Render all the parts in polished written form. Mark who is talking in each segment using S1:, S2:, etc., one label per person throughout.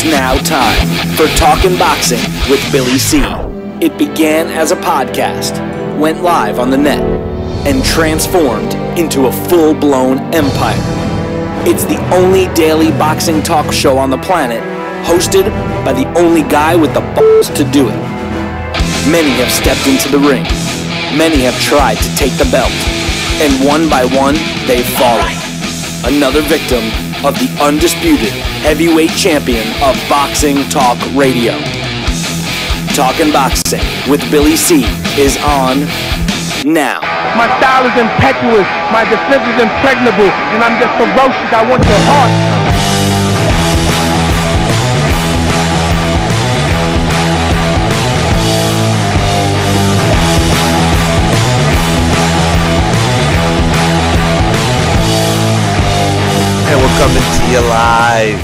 S1: now time for Talkin' Boxing with Billy C. It began as a podcast, went live on the net, and transformed into a full-blown empire. It's the only daily boxing talk show on the planet, hosted by the only guy with the balls to do it. Many have stepped into the ring. Many have tried to take the belt. And one by one, they've fallen. Another victim of the undisputed heavyweight champion of Boxing Talk Radio. Talkin' Boxing with Billy C is on now.
S2: My style is impetuous, my defense is impregnable, and I'm just ferocious. I want your heart.
S3: And we're coming to you live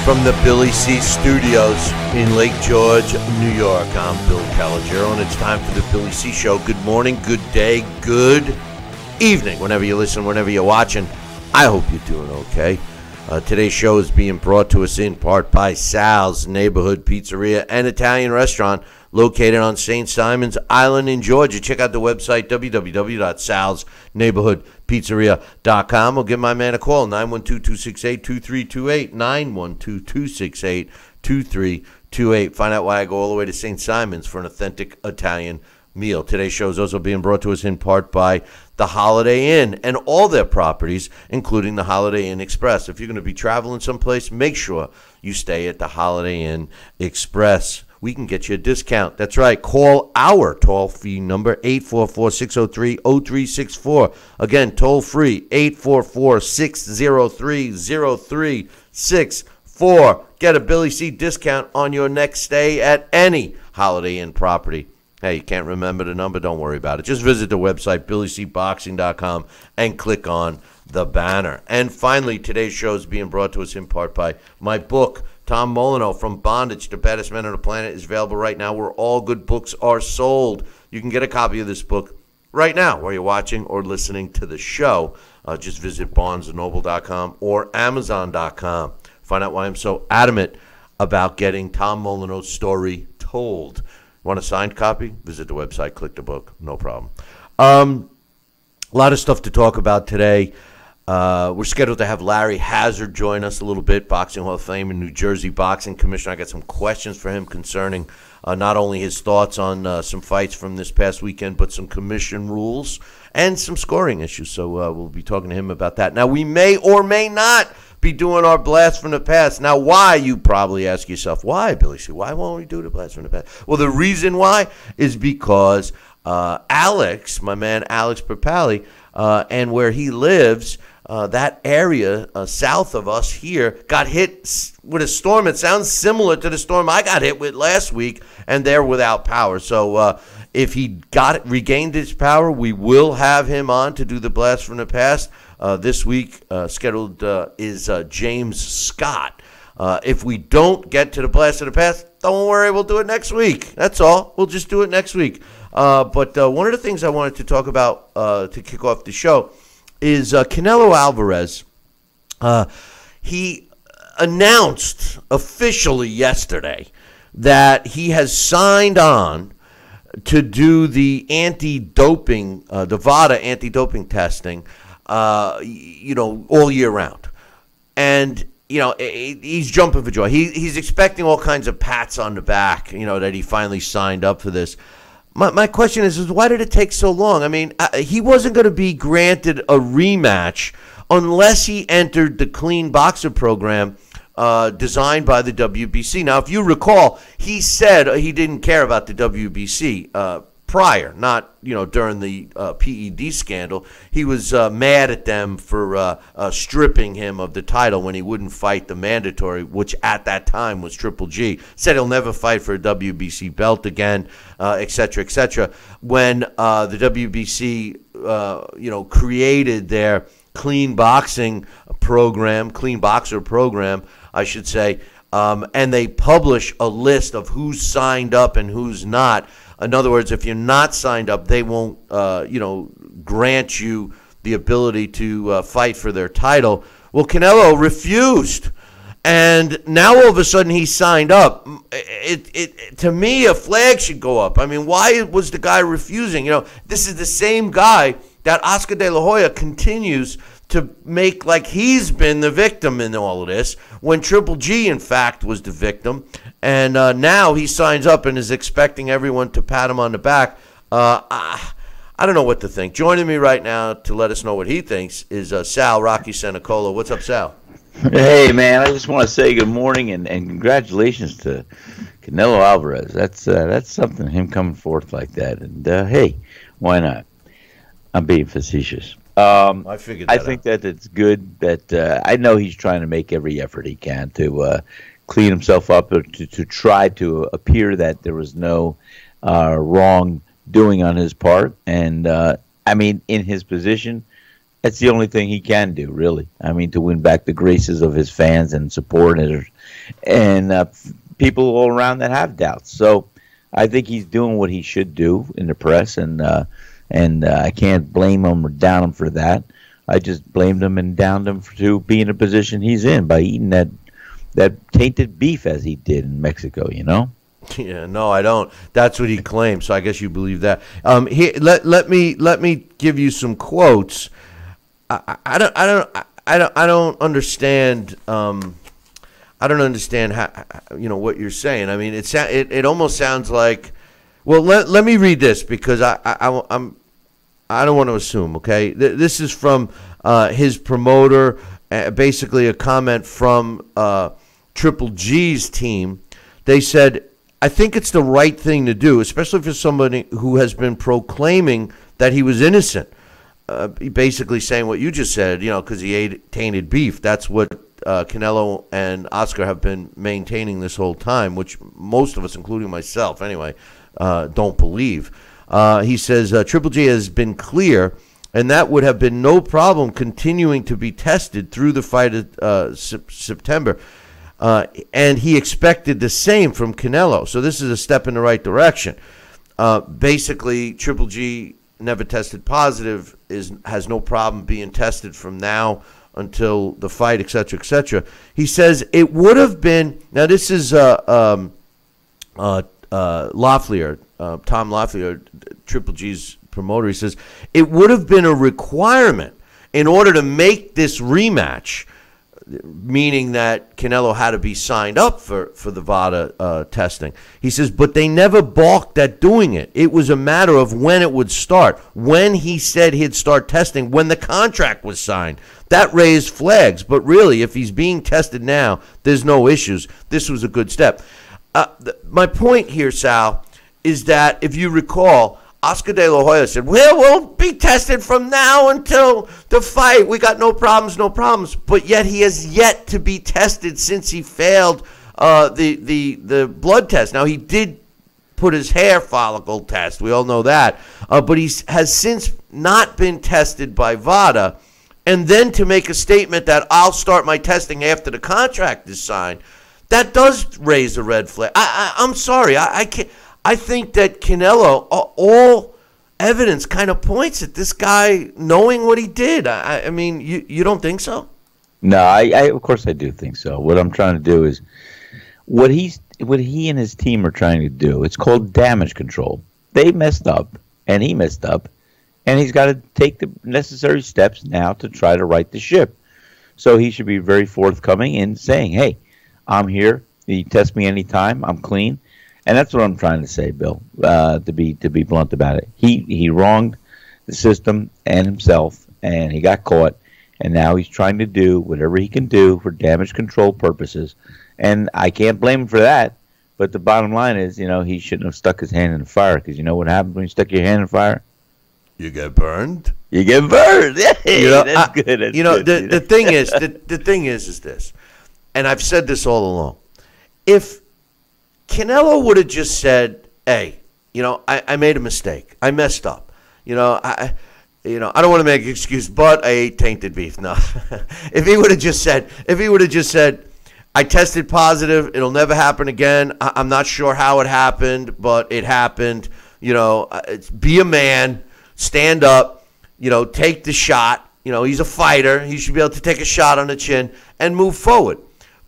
S3: from the Billy C Studios in Lake George, New York. I'm Bill Calogero, and it's time for the Billy C Show. Good morning, good day, good evening, whenever you listen, whenever you're watching. I hope you're doing okay. Today's show is being brought to us in part by Sal's Neighborhood Pizzeria and Italian Restaurant, located on St. Simon's Island in Georgia. Check out the website, www.salsneighborhoodpizzeria.com, or give my man a call, 912-268-2328, 912-268-2328. Find out why I go all the way to St. Simon's for an authentic Italian meal. Today's show is also being brought to us in part by the Holiday Inn and all their properties, including the Holiday Inn Express. If you're going to be traveling someplace, make sure you stay at the Holiday Inn Express. We can get you a discount. That's right. Call our toll-free number, 844-603-0364. Again, toll-free, 844-603-0364. Get a Billy C discount on your next stay at any Holiday Inn property. Hey, you can't remember the number? Don't worry about it. Just visit the website, BillyCBoxing.com, and click on the banner. And finally, today's show is being brought to us in part by my book, Tom Molyneux, From Bondage to Baddest Men on the Planet, is available right now where all good books are sold. You can get a copy of this book right now while you're watching or listening to the show. Just visit BarnesandNoble.com or Amazon.com. Find out why I'm so adamant about getting Tom Molyneux's story told. Want a signed copy? Visit the website, click the book, no problem. A lot of stuff to talk about today. We're scheduled to have Larry Hazard join us a little bit, Boxing Hall of Fame and New Jersey Boxing Commissioner. I got some questions for him concerning not only his thoughts on some fights from this past weekend, but some commission rules and some scoring issues. So we'll be talking to him about that. Now, we may or may not be doing our blast from the past. Now, why, you probably ask yourself, why, Billy C? Why won't we do the blast from the past? Well, the reason why is because Alex, my man Alex Perpali, and where he lives, that area south of us here got hit with a storm. It sounds similar to the storm I got hit with last week, and they're without power. So if he regained his power, we will have him on to do the blast from the past. This week scheduled is James Scott. If we don't get to the blast of the past, don't worry, we'll do it next week. That's all. We'll just do it next week. But one of the things I wanted to talk about to kick off the show is Canelo Alvarez. He announced officially yesterday that he has signed on to do the anti-doping, the VADA anti-doping testing, all year round. And, he's jumping for joy. He's expecting all kinds of pats on the back, that he finally signed up for this. My question is why did it take so long? I mean, he wasn't going to be granted a rematch unless he entered the clean boxer program designed by the WBC. Now, if you recall, he said he didn't care about the WBC prior, not during the PED scandal. He was mad at them for stripping him of the title when he wouldn't fight the mandatory, which at that time was Triple G. Said he'll never fight for a WBC belt again, et cetera, et cetera. When the WBC, created their clean boxing program, clean boxer program, I should say, and they publish a list of who's signed up and who's not. In other words, if you're not signed up, they won't, grant you the ability to fight for their title. Well, Canelo refused. And now all of a sudden he signed up. To me, a flag should go up. I mean, why was the guy refusing? This is the same guy that Oscar De La Hoya continues to make like he's been the victim in all of this, when Triple G, in fact, was the victim. And now he signs up and is expecting everyone to pat him on the back. I don't know what to think. Joining me right now to let us know what he thinks is Sal Rocky Senecola. What's up, Sal?
S4: Hey, man, I just want to say good morning and congratulations to Canelo Alvarez. That's something, him coming forth like that. And, hey, why not? I'm being facetious.
S3: I figured that
S4: I think that it's good that I know he's trying to make every effort he can to clean himself up, or to try to appear that there was no wrong doing on his part. And, I mean, in his position, that's the only thing he can do, really. I mean, to win back the graces of his fans and supporters and people all around that have doubts. So I think he's doing what he should do in the press, and I can't blame him or down him for that. I just blamed him and downed him to be in a position he's in by eating that tainted beef as he did in Mexico,
S3: Yeah, no, I don't. That's what he claims. So I guess you believe that. Here, let me give you some quotes. I don't understand. I don't understand how what you're saying. I mean, it almost sounds like. Well, let me read this because I don't want to assume. Okay, this is from his promoter, basically a comment from Triple G's team. They said, I think it's the right thing to do, especially for somebody who has been proclaiming that he was innocent. Basically saying what you just said, because he ate tainted beef. That's what Canelo and Oscar have been maintaining this whole time, which most of us, including myself anyway, don't believe. He says, Triple G has been clear, and that would have been no problem continuing to be tested through the fight of September. And he expected the same from Canelo. So this is a step in the right direction. Basically, Triple G never tested positive, has no problem being tested from now until the fight, et cetera, et cetera. He says it would have been, now this is Loeffler, Tom Loeffler, Triple G's promoter. He says it would have been a requirement in order to make this rematch, meaning that Canelo had to be signed up for the VADA testing. He says, but they never balked at doing it. It was a matter of when it would start. When he said he'd start testing, when the contract was signed, that raised flags. But really, if he's being tested now, there's no issues. This was a good step. My point here, Sal, is that if you recall, Oscar De La Hoya said, we'll be tested from now until the fight. We got no problems. But yet he has yet to be tested since he failed the blood test. Now, he did put his hair follicle test. We all know that. But he has since not been tested by VADA. And then to make a statement that I'll start my testing after the contract is signed, that does raise a red flag. I'm sorry. I can't. I think that Canelo, all evidence kind of points at this guy knowing what he did. I mean, you don't think so?
S4: No, I of course I do think so. What I'm trying to do is what he and his team are trying to do. It's called damage control. They messed up, and he messed up, and he's got to take the necessary steps now to try to right the ship. So he should be very forthcoming in saying, "Hey, I'm here. You test me anytime. I'm clean." And that's what I'm trying to say, Bill, to be blunt about it. He wronged the system and himself, and he got caught, and now he's trying to do whatever he can do for damage control purposes. And I can't blame him for that, but the bottom line is, he shouldn't have stuck his hand in the fire, because you know what happens when you stuck your hand in the fire?
S3: You get burned.
S4: You get burned. Yeah, that's good. That's good.
S3: The thing is this, and I've said this all along. If Canelo would have just said, "Hey, I made a mistake. I messed up. I don't want to make an excuse, but I ate tainted beef." No, if he would have just said, "I tested positive. It'll never happen again. I'm not sure how it happened, but it happened. Be a man, stand up. Take the shot. He's a fighter. He should be able to take a shot on the chin and move forward."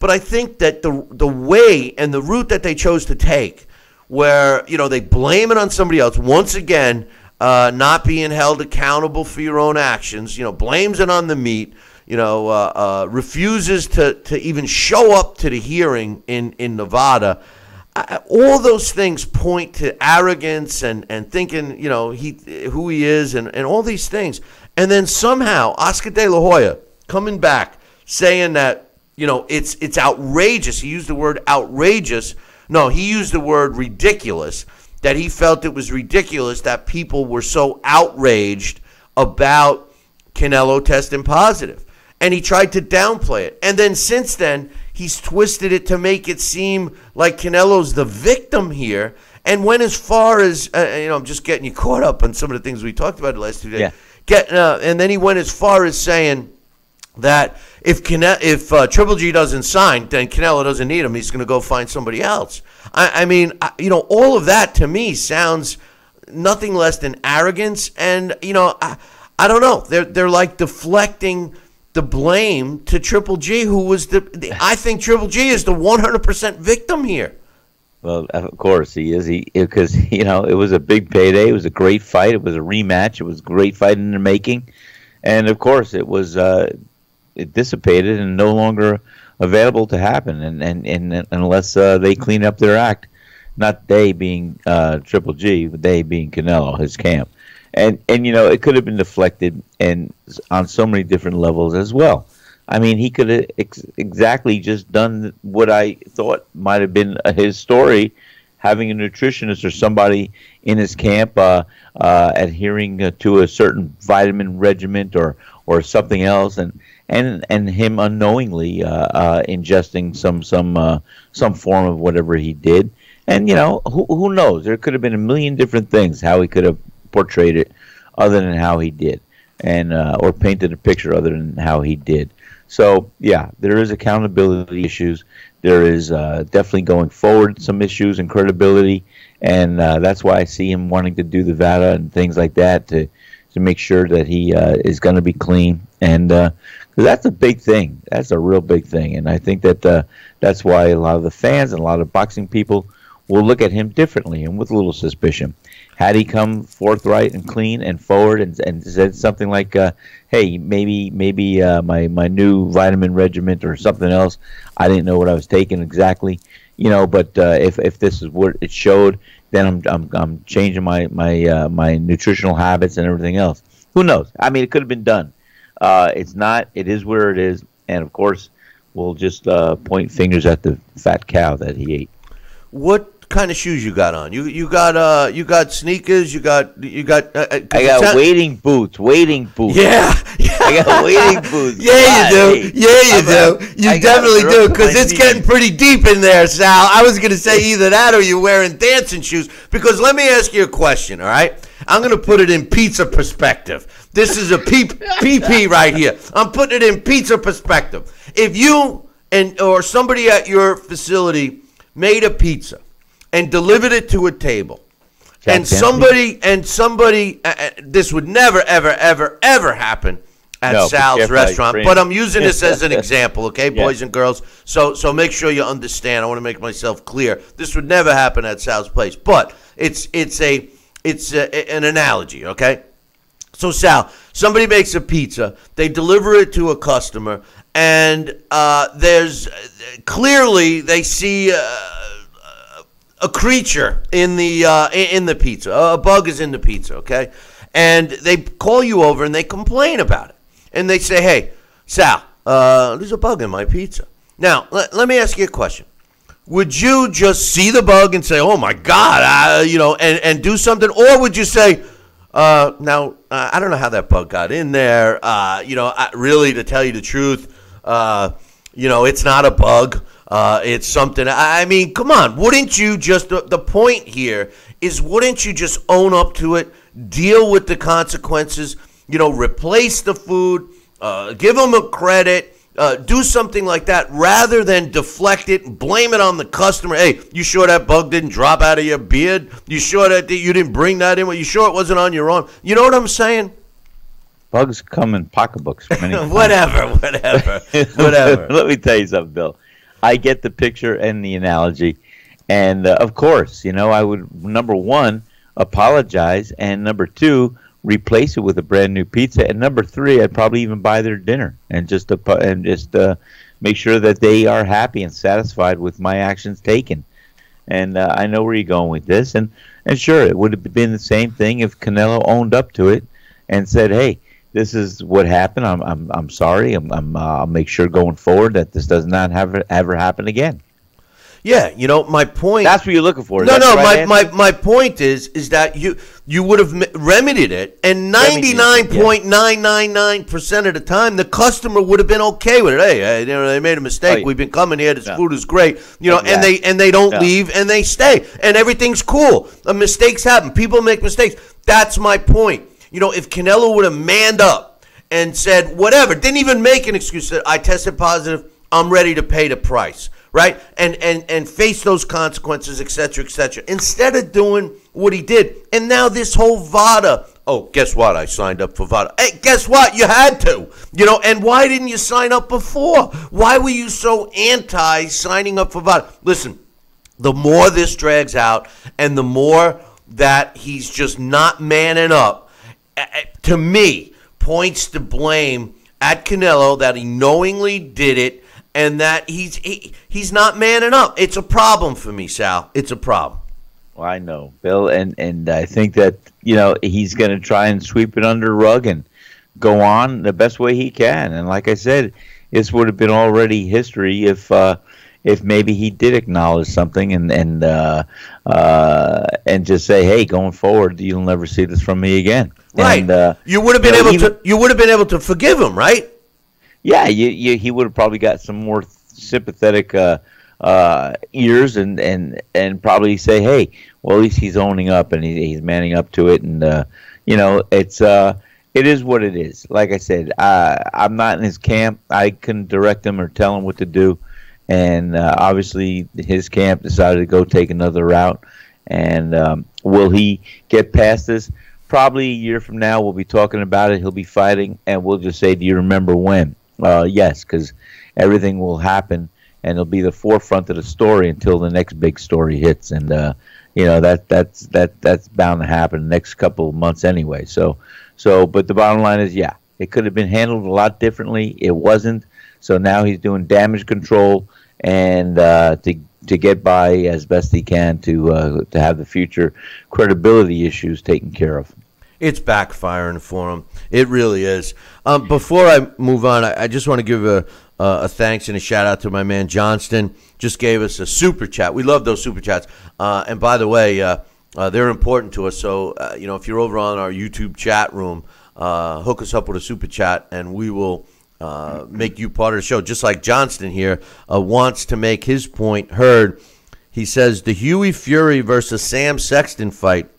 S3: But I think that the way and the route that they chose to take, where, they blame it on somebody else, once again, not being held accountable for your own actions, blames it on the meat, refuses to even show up to the hearing in Nevada. All those things point to arrogance and thinking, who he is and all these things. And then somehow Oscar De La Hoya coming back saying that, it's outrageous. He used the word outrageous. No, he used the word ridiculous, that he felt it was ridiculous that people were so outraged about Canelo testing positive. And he tried to downplay it. And then since then, he's twisted it to make it seem like Canelo's the victim here, and went as far as, I'm just getting you caught up on some of the things we talked about the last 2 days.
S4: Yeah.
S3: And then he went as far as saying that if Triple G doesn't sign, then Canelo doesn't need him. He's going to go find somebody else. I mean, all of that to me sounds nothing less than arrogance. And, I don't know. They're like deflecting the blame to Triple G, who was I think Triple G is the 100% victim here.
S4: Well, of course he is. Because it was a big payday. It was a great fight. It was a rematch. It was a great fight in the making, and of course it was. It dissipated and no longer available to happen, and unless they clean up their act, not they being Triple G, but they being Canelo, his camp, and it could have been deflected and on so many different levels as well. I mean, he could have exactly just done what I thought might have been his story, having a nutritionist or somebody in his camp adhering to a certain vitamin regimen or something else, and him unknowingly ingesting some form of whatever he did. And who knows? There could have been a million different things how he could have portrayed it, other than how he did, and or painted a picture other than how he did. So yeah, there is accountability issues. There is definitely going forward some issues and credibility, and that's why I see him wanting to do the VADA and things like that to make sure that he is going to be clean. And 'cause that's a big thing. That's a real big thing. And I think that that's why a lot of the fans and a lot of boxing people will look at him differently and with a little suspicion. Had he come forthright and clean and forward and said something like, hey, maybe my new vitamin regimen or something else, I didn't know what I was taking exactly, but if this is what it showed, then I'm changing my nutritional habits and everything else. Who knows? I mean, it could have been done. It's not. It is where it is, and of course, we'll just point fingers at the fat cow that he ate.
S3: What kind of shoes you got on? You got sneakers. You got.
S4: I got wading boots.
S3: Yeah.
S4: I got wading boots.
S3: Yeah, you do. Yeah, you do. You definitely do, because it's getting pretty deep in there, Sal. I was gonna say either that or you're wearing dancing shoes. Because let me ask you a question. All right, I'm gonna put it in pizza perspective. This is a PP right here. I'm putting it in pizza perspective. If you or somebody at your facility made a pizza and delivered it to a table, and somebody, this would never, ever, ever, ever happen at Sal's restaurant, but I'm using this as an example, okay, boys and girls? So make sure you understand. I want to make myself clear. This would never happen at Sal's place, but it's an analogy, okay? So Sal, somebody makes a pizza, they deliver it to a customer, and there's clearly they see a creature in the pizza. A bug is in the pizza, okay? And they call you over and they complain about it. And they say, hey, Sal, there's a bug in my pizza. Now, let me ask you a question. Would you just see the bug and say, oh, my God, and do something? Or would you say, now, I don't know how that bug got in there. Really, to tell you the truth, it's not a bug. It's something. I mean, come on. Wouldn't you just, the point here is, wouldn't you just own up to it, deal with the consequences, replace the food, give them a credit, do something like that, rather than deflect it and blame it on the customer? Hey, you sure that bug didn't drop out of your beard? You sure that you didn't bring that in? You sure it wasn't on your arm? You know what I'm saying?
S4: Bugs come in pocketbooks.
S3: Whatever.
S4: Let me tell you something, Bill. I get the picture and the analogy. And, of course, I would, number one, apologize, and number two, replace it with a brand new pizza, and number three, I'd probably even buy their dinner and just make sure that they are happy and satisfied with my actions taken. And I know where you're going with this, and sure, it would have been the same thing if Canelo owned up to it and said, "Hey, this is what happened. I'm sorry. I'll make sure going forward that this does not ever happen again."
S3: Yeah, my point.
S4: That's what you're looking for.
S3: No. My point is that you would have remedied it, and 99.999% of the time, the customer would have been okay with it. Hey, they made a mistake. We've been coming here. This food is great. And they don't leave and they stay, and everything's cool. Mistakes happen. People make mistakes. That's my point. If Canelo would have manned up and said whatever, didn't even make an excuse, said I tested positive, I'm ready to pay the price. Right? And face those consequences, et cetera, et cetera. Instead of doing what he did. And now this whole VADA. Oh, guess what? I signed up for VADA. Hey, guess what? You had to. And why didn't you sign up before? Why were you so anti signing up for VADA? Listen, the more this drags out and the more that he's just not manning up, to me, points to blame at Canelo that he knowingly did it. And that he's not manning up. It's a problem for me, Sal. It's a problem.
S4: Well, I know, Bill, and I think that he's going to try and sweep it under the rug and go on the best way he can. And like I said, this would have been already history if maybe he did acknowledge something and just say, hey, going forward, you'll never see this from me again.
S3: Right. And, you would have been able to forgive him, right?
S4: Yeah, he would have probably got some more sympathetic ears and probably say, hey, well, at least he's owning up and he's manning up to it, and it is what it is. Like I said, I'm not in his camp. I couldn't direct him or tell him what to do, and obviously his camp decided to go take another route. And will he get past this? Probably a year from now, we'll be talking about it. He'll be fighting, and we'll just say, do you remember when? Yes, because everything will happen, and it'll be the forefront of the story until the next big story hits, and that's bound to happen the next couple of months anyway. So, but the bottom line is, yeah, it could have been handled a lot differently. It wasn't. So now he's doing damage control and to get by as best he can to have the future credibility issues taken care of.
S3: It's backfiring for him. It really is. Before I move on, I just want to give a thanks and a shout-out to my man Johnston. Just gave us a super chat. We love those super chats. And by the way, they're important to us. So, if you're over on our YouTube chat room, hook us up with a super chat, and we will make you part of the show. Just like Johnston here wants to make his point heard. He says the Huey Fury versus Sam Sexton fight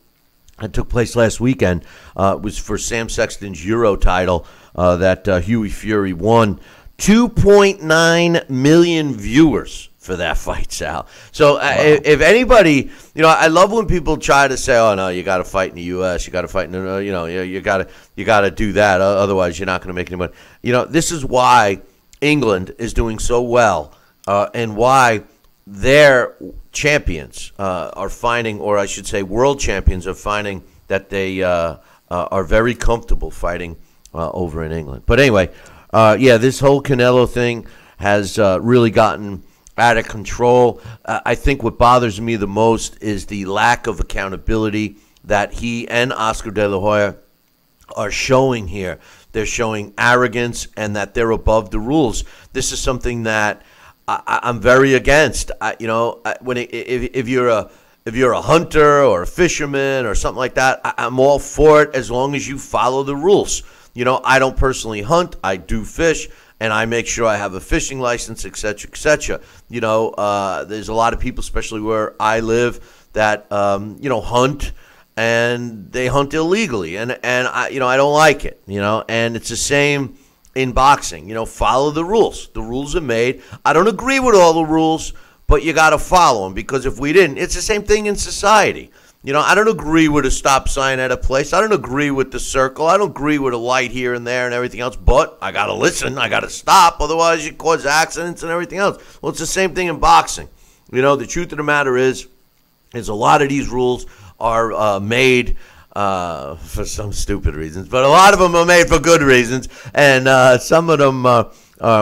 S3: that took place last weekend was for Sam Sexton's Euro title that Huey Fury won. 2.9 million viewers for that fight, Sal. So if anybody, I love when people try to say, "Oh no, you got to fight in the U.S. You got to fight in the, you got to do that. Otherwise, you're not going to make any money." This is why England is doing so well, and why their champions are finding, or I should say, world champions are finding that they are very comfortable fighting over in England. But anyway, this whole Canelo thing has really gotten out of control. I think what bothers me the most is the lack of accountability that he and Oscar De La Hoya are showing here. They're showing arrogance and that they're above the rules. This is something that I'm very against. If you're a hunter or a fisherman or something like that, I'm all for it as long as you follow the rules. I don't personally hunt. I do fish, and I make sure I have a fishing license, et cetera, et cetera. There's a lot of people, especially where I live, that hunt, and they hunt illegally, and I don't like it. And it's the same in boxing. Follow the rules. The rules are made. I don't agree with all the rules, but you got to follow them, because if we didn't, it's the same thing in society. I don't agree with a stop sign at a place. I don't agree with the circle. I don't agree with a light here and there and everything else. But I got to listen. I got to stop. Otherwise, you cause accidents and everything else. Well, it's the same thing in boxing. The truth of the matter is a lot of these rules are made for some stupid reasons, but a lot of them are made for good reasons. And some of them,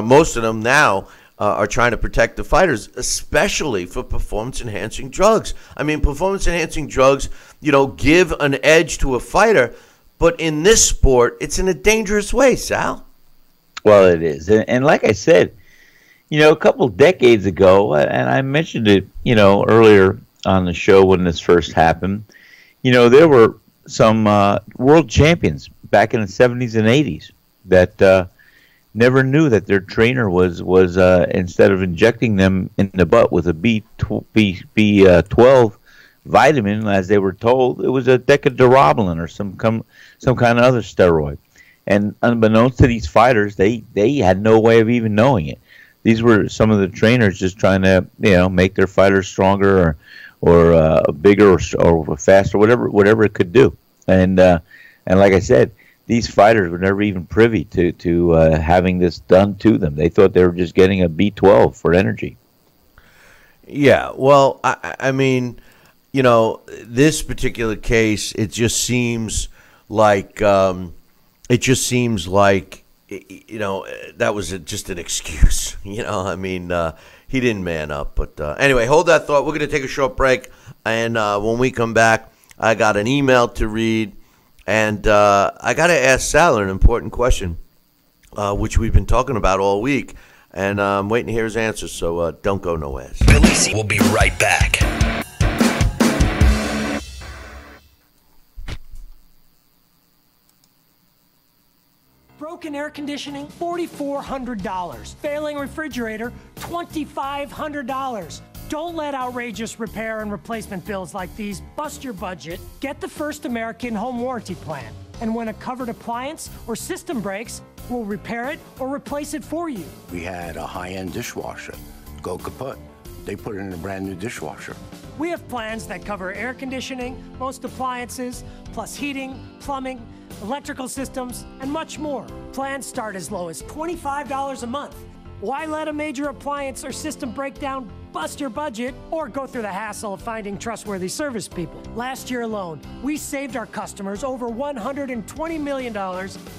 S3: most of them now, are trying to protect the fighters, especially for performance-enhancing drugs. I mean, performance-enhancing drugs, give an edge to a fighter, but in this sport, it's in a dangerous way, Sal.
S4: Well, it is. And like I said, a couple decades ago, and I mentioned it, earlier on the show when this first happened, there were some world champions back in the 70s and 80s that never knew that their trainer was instead of injecting them in the butt with a B12 vitamin, as they were told, it was a decadurabolin or some kind of other steroid. And unbeknownst to these fighters, they had no way of even knowing it. These were some of the trainers just trying to make their fighters stronger or bigger or faster, whatever it could do. And like I said, these fighters were never even privy to having this done to them. They thought they were just getting a B12 for energy.
S3: Yeah, well, I mean, this particular case, it just seems like that was just an excuse. I mean, he didn't man up. But anyway, hold that thought. We're going to take a short break, and when we come back, I got an email to read. And I got to ask Sal an important question, which we've been talking about all week, and I'm waiting to hear his answer, so don't go nowhere.
S1: Billy C will be right back.
S5: Broken air conditioning, $4,400. Failing refrigerator, $2,500. Don't let outrageous repair and replacement bills like these bust your budget. Get the First American Home Warranty Plan. And when a covered appliance or system breaks, we'll repair it or replace it for you.
S6: We had a high-end dishwasher go kaput. They put it in a brand new dishwasher.
S5: We have plans that cover air conditioning, most appliances, plus heating, plumbing, electrical systems, and much more. Plans start as low as $25 a month. Why let a major appliance or system breakdown bust your budget or go through the hassle of finding trustworthy service people? Last year alone, we saved our customers over $120 million.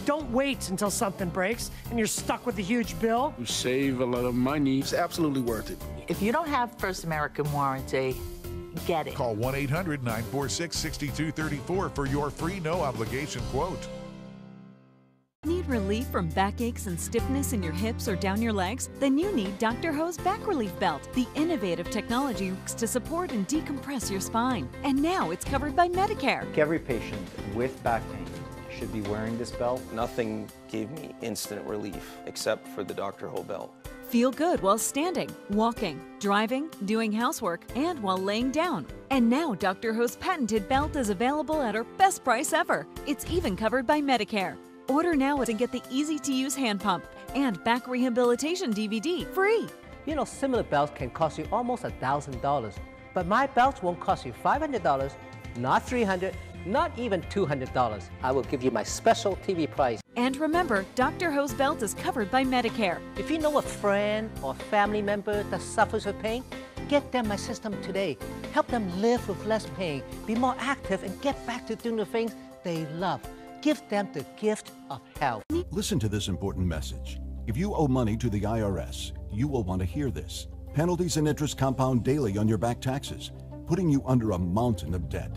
S5: Don't wait until something breaks and you're stuck with a huge bill.
S7: You save a lot of money. It's absolutely worth it.
S8: If you don't have First American Warranty, get it.
S9: Call 1-800-946-6234 for your free no-obligation quote.
S10: Need relief from backaches and stiffness in your hips or down your legs? Then you need Dr. Ho's Back Relief Belt, the innovative technology works to support and decompress your spine. And now it's covered by Medicare.
S11: Every patient with back pain should be wearing this belt.
S12: Nothing gave me instant relief except for the Dr. Ho belt.
S10: Feel good while standing, walking, driving, doing housework, and while laying down. And now Dr. Ho's patented belt is available at our best price ever. It's even covered by Medicare. Order now and get the easy-to-use hand pump and back rehabilitation DVD free.
S11: Similar belts can cost you almost $1,000, but my belts won't cost you $500, not $300, not even $200. I will give you my special TV price.
S10: And remember, Dr. Ho's belt is covered by Medicare.
S11: If you know a friend or family member that suffers with pain, get them my system today. Help them live with less pain, be more active, and get back to doing the things they love. Give them the gift of health.
S13: Listen to this important message. If you owe money to the IRS, you will want to hear this. Penalties and interest compound daily on your back taxes, putting you under a mountain of debt.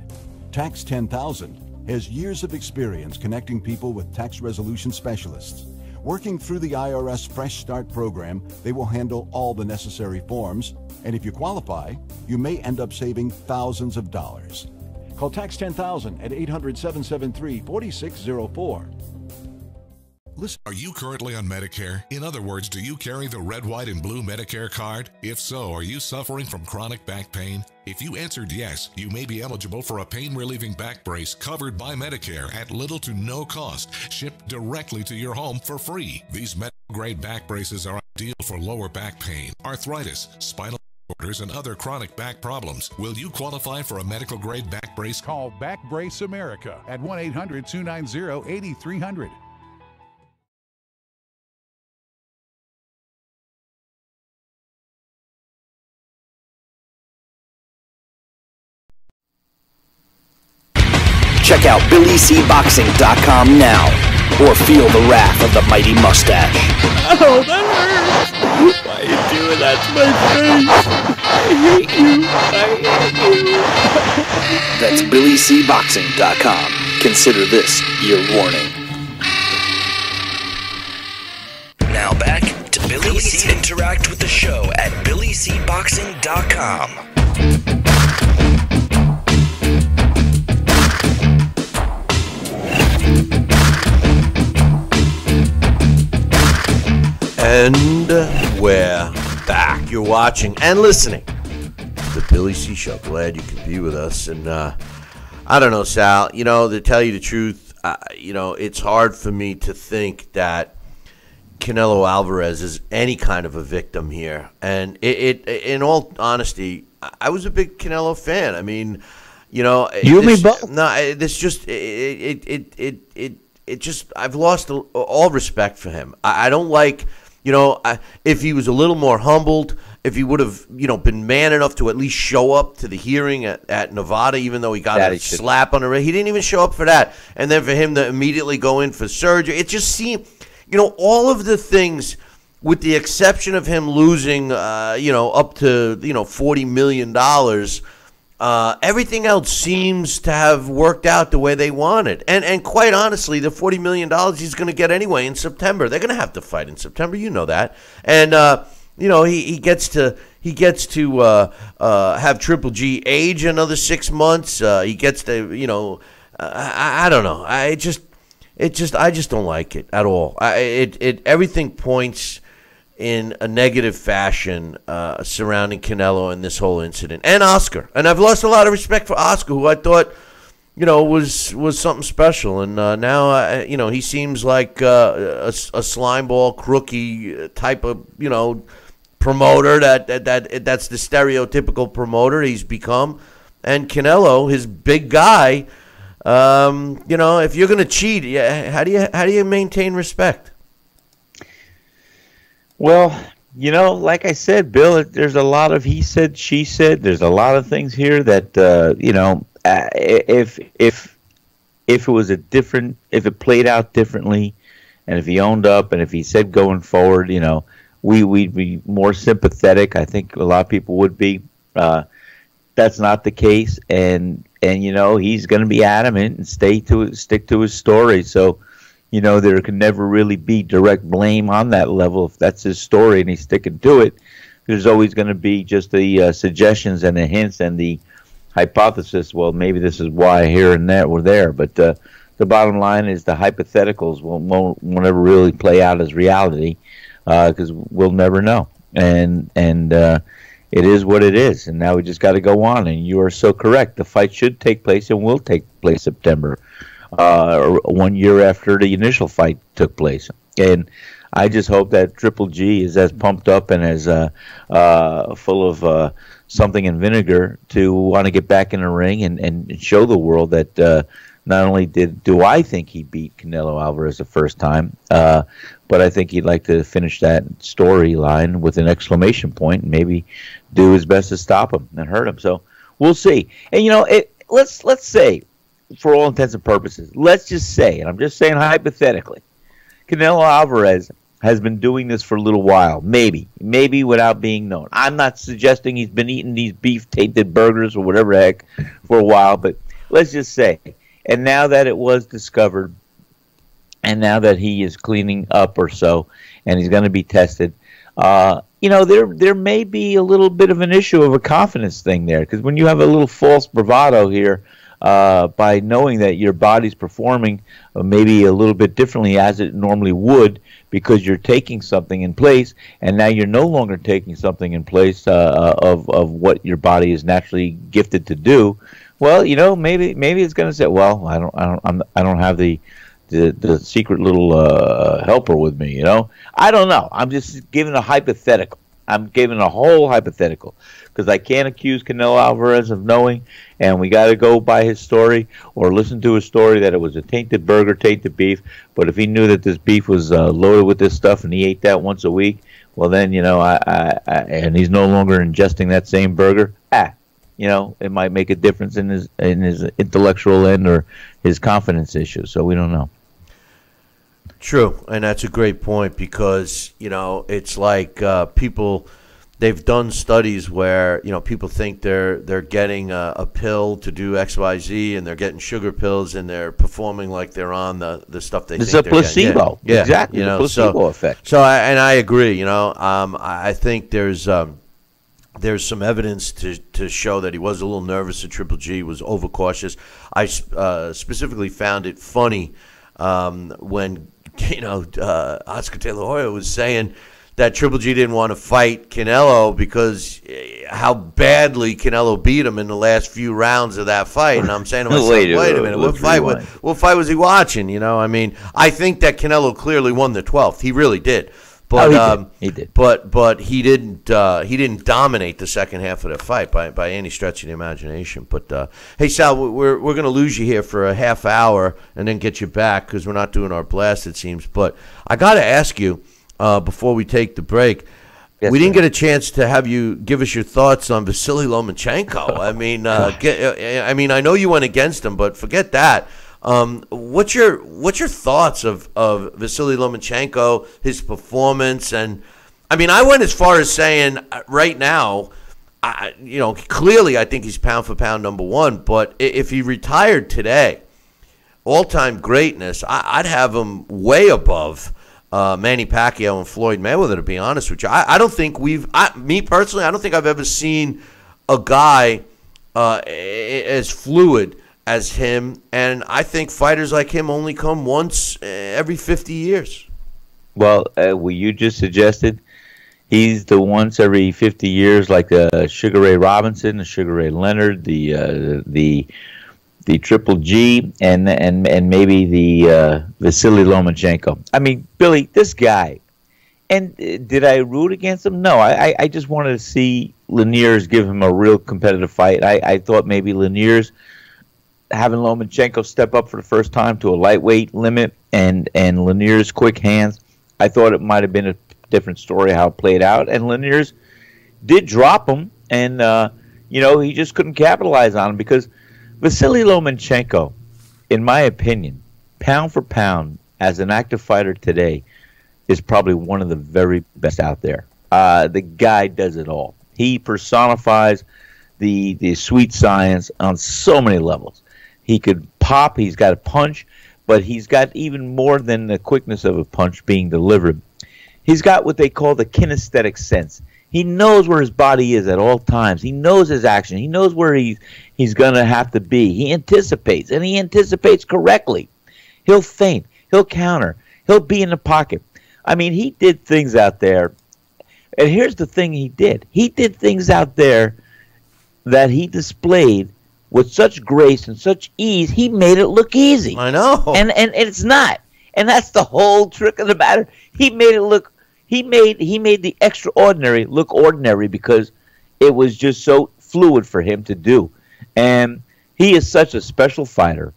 S13: Tax 10,000 has years of experience connecting people with tax resolution specialists. Working through the IRS Fresh Start program, they will handle all the necessary forms, and if you qualify, you may end up saving thousands of dollars. Call Tax 10,000 at 800-773-4604.
S9: Listen. Are you currently on Medicare? In other words, do you carry the red, white, and blue Medicare card? If so, are you suffering from chronic back pain? If you answered yes, you may be eligible for a pain-relieving back brace covered by Medicare at little to no cost, shipped directly to your home for free. These medical-grade back braces are ideal for lower back pain, arthritis, spinal disorders and other chronic back problems. Will you qualify for a medical grade back brace?
S14: Call Back Brace America at 1-800-290-8300.
S1: Check out BillyCBoxing.com now, or feel the wrath of the mighty mustache.
S15: Oh, that hurts! Why are you doing that to my face? I hate you!
S1: That's BillyCBoxing.com. Consider this your warning. Now back to Billy C. Interact with the show at BillyCBoxing.com.
S3: And we're back. You're watching and listening to the Billy C. Show. Glad you could be with us. And I don't know, Sal, to tell you the truth, it's hard for me to think that Canelo Alvarez is any kind of a victim here. And in all honesty, I was a big Canelo fan. I mean, you and me both. No, this just I've lost all respect for him. I don't like. If he was a little more humbled, if he would have, been man enough to at least show up to the hearing at Nevada, even though he got a slap on the wrist, he didn't even show up for that. And then for him to immediately go in for surgery, it just seemed, all of the things, with the exception of him losing, up to, $40 million, everything else seems to have worked out the way they wanted. And quite honestly, the $40 million he's going to get anyway in September. They're going to have to fight in September. You know that. And, he gets to have Triple G age another 6 months. He gets to, I don't know. I just don't like it at all. Everything points in a negative fashion surrounding Canelo and this whole incident, and Oscar. And I've lost a lot of respect for Oscar, who I thought, was something special. And now, he seems like a slimeball, crooky type of, promoter. That's the stereotypical promoter he's become. And Canelo, his big guy, if you're going to cheat, how do you maintain respect? Well, like I said, Bill, there's a lot of he said, she said. There's a lot of things here that, if it was if it played out differently, and if he owned up, and if he said going forward, we'd be more sympathetic. I think a lot of people would be. That's not the case, and he's going to be adamant and stick to his story. So. There can never really be direct blame on that level if that's his story and he's sticking to it. There's always going to be just the suggestions and the hints and the hypothesis. Well, maybe this is why here and there we're there. But the bottom line is the hypotheticals won't ever really play out as reality because we'll never know. And it is what it is. And now we just got to go on. And you are so correct. The fight should take place and will take place September. 1 year after the initial fight took place. And I just hope that Triple G is as pumped up and as full of something in vinegar to want to get back in the ring and show the world that not only do I think he beat Canelo Alvarez the first time, but I think he'd like to finish that storyline with an exclamation point and maybe do his best to stop him and hurt him. So we'll see. And, let's say, for all intents and purposes, let's just say, and I'm just saying hypothetically, Canelo Alvarez has been doing this for a little while, maybe without being known. I'm not suggesting he's been eating these beef-tainted burgers or whatever the heck for a while, but let's just say, and now that it was discovered, and now that he is cleaning up or so, and he's going to be tested, there may be a little bit of an issue of a confidence thing there, because when you have a little false bravado here, by knowing that your body's performing maybe a little bit differently as it normally would because you're taking something in place, and now you're no longer taking something in place of what your body is naturally gifted to do. Well, maybe it's going to say, well, I don't have the secret little helper with me. I don't know. I'm just giving a hypothetical.
S4: I'm giving a whole hypothetical because I can't accuse Canelo Alvarez of knowing, and we got to go by his story or listen to his story that it was a tainted burger, tainted beef. But if he knew that this beef was loaded with this stuff and he ate that once a week, well then, and he's no longer ingesting that same burger. It might make a difference in his intellectual end or his confidence issues. So we don't know.
S3: True, and that's a great point because it's like people. They've done studies where people think they're getting a pill to do XYZ, and they're getting sugar pills, and they're performing like they're on the stuff they think they're getting. It's a
S4: placebo.
S3: Yeah,
S4: exactly. The placebo effect.
S3: So I agree. I think there's some evidence to show that he was a little nervous at Triple G, was overcautious. I specifically found it funny when Oscar De La Hoya was saying that Triple G didn't want to fight Canelo because how badly Canelo beat him in the last few rounds of that fight. And I'm saying to myself, wait a minute, what fight was he watching? I think that Canelo clearly won the 12th. He really did. But
S4: he did.
S3: But he didn't dominate the second half of the fight by any stretch of the imagination. But hey, Sal, we're going to lose you here for a half hour and then get you back because we're not doing our blast, it seems. But I got to ask you before we take the break. Yes, we didn't get a chance to have you give us your thoughts on Vasyl Lomachenko. I mean, I know you went against him, but forget that. What's your thoughts of Vasyl Lomachenko, his performance? And I mean, I went as far as saying right now, clearly I think he's pound for pound number one. But if he retired today, all-time greatness, I'd have him way above Manny Pacquiao and Floyd Mayweather, to be honest with you. I don't think me personally, I don't think I've ever seen a guy as fluid as him, and I think fighters like him only come once every 50 years. Well,
S4: you just suggested he's the once every 50 years, like Sugar Ray Robinson, the Sugar Ray Leonard, the Triple G, and maybe the Vasyl Lomachenko. I mean, Billy, this guy. And did I root against him? No, I just wanted to see Laniers give him a real competitive fight. I thought maybe Laniers having Lomachenko step up for the first time to a lightweight limit and Laniers' quick hands, I thought it might have been a different story how it played out. And Laniers did drop him, and he just couldn't capitalize on him because Vasyl Lomachenko, in my opinion, pound for pound, as an active fighter today, is probably one of the very best out there. The guy does it all. He personifies the sweet science on so many levels. He could pop, he's got a punch, but he's got even more than the quickness of a punch being delivered. He's got what they call the kinesthetic sense. He knows where his body is at all times. He knows his action. He knows where he's going to have to be. He anticipates, and he anticipates correctly. He'll feint. He'll counter. He'll be in the pocket. I mean, he did things out there. And here's the thing he did. He did things out there that he displayed with such grace and such ease, he made it look easy.
S3: I know.
S4: And it's not. And that's the whole trick of the matter. He made it look he made the extraordinary look ordinary because it was just so fluid for him to do. And he is such a special fighter.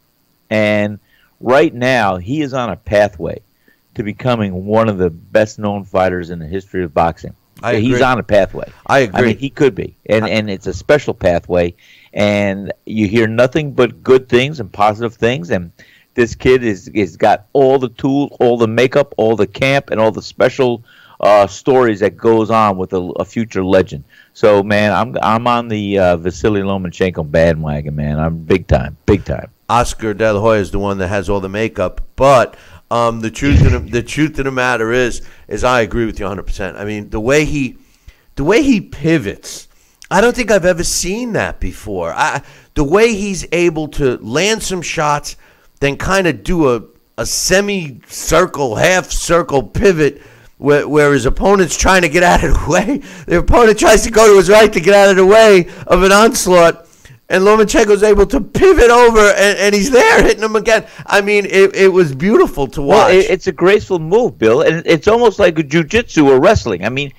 S4: And right now he is on a pathway to becoming one of the best known fighters in the history of boxing. He's on a pathway.
S3: I agree.
S4: I mean, he could be. And it's a special pathway. And you hear nothing but good things and positive things. And this kid is got all the tools, all the makeup, all the camp, and all the special stories that goes on with a future legend. So, man, I'm on the Vasyl Lomachenko bandwagon, man. I'm big time.
S3: Oscar De La Hoya is the one that has all the makeup, but the truth of the matter is I agree with you 100%. I mean, the way he pivots, I don't think I've ever seen that before. The way he's able to land some shots, then kind of do a semi-circle, half-circle pivot where his opponent's trying to get out of the way. The opponent tries to go to his right to get out of the way of an onslaught. and Lomachenko's able to pivot over, and he's there hitting him again. I mean, it was beautiful to watch.
S4: Well, it's a graceful move, Bill, and it's almost like a jiu-jitsu or wrestling. I mean,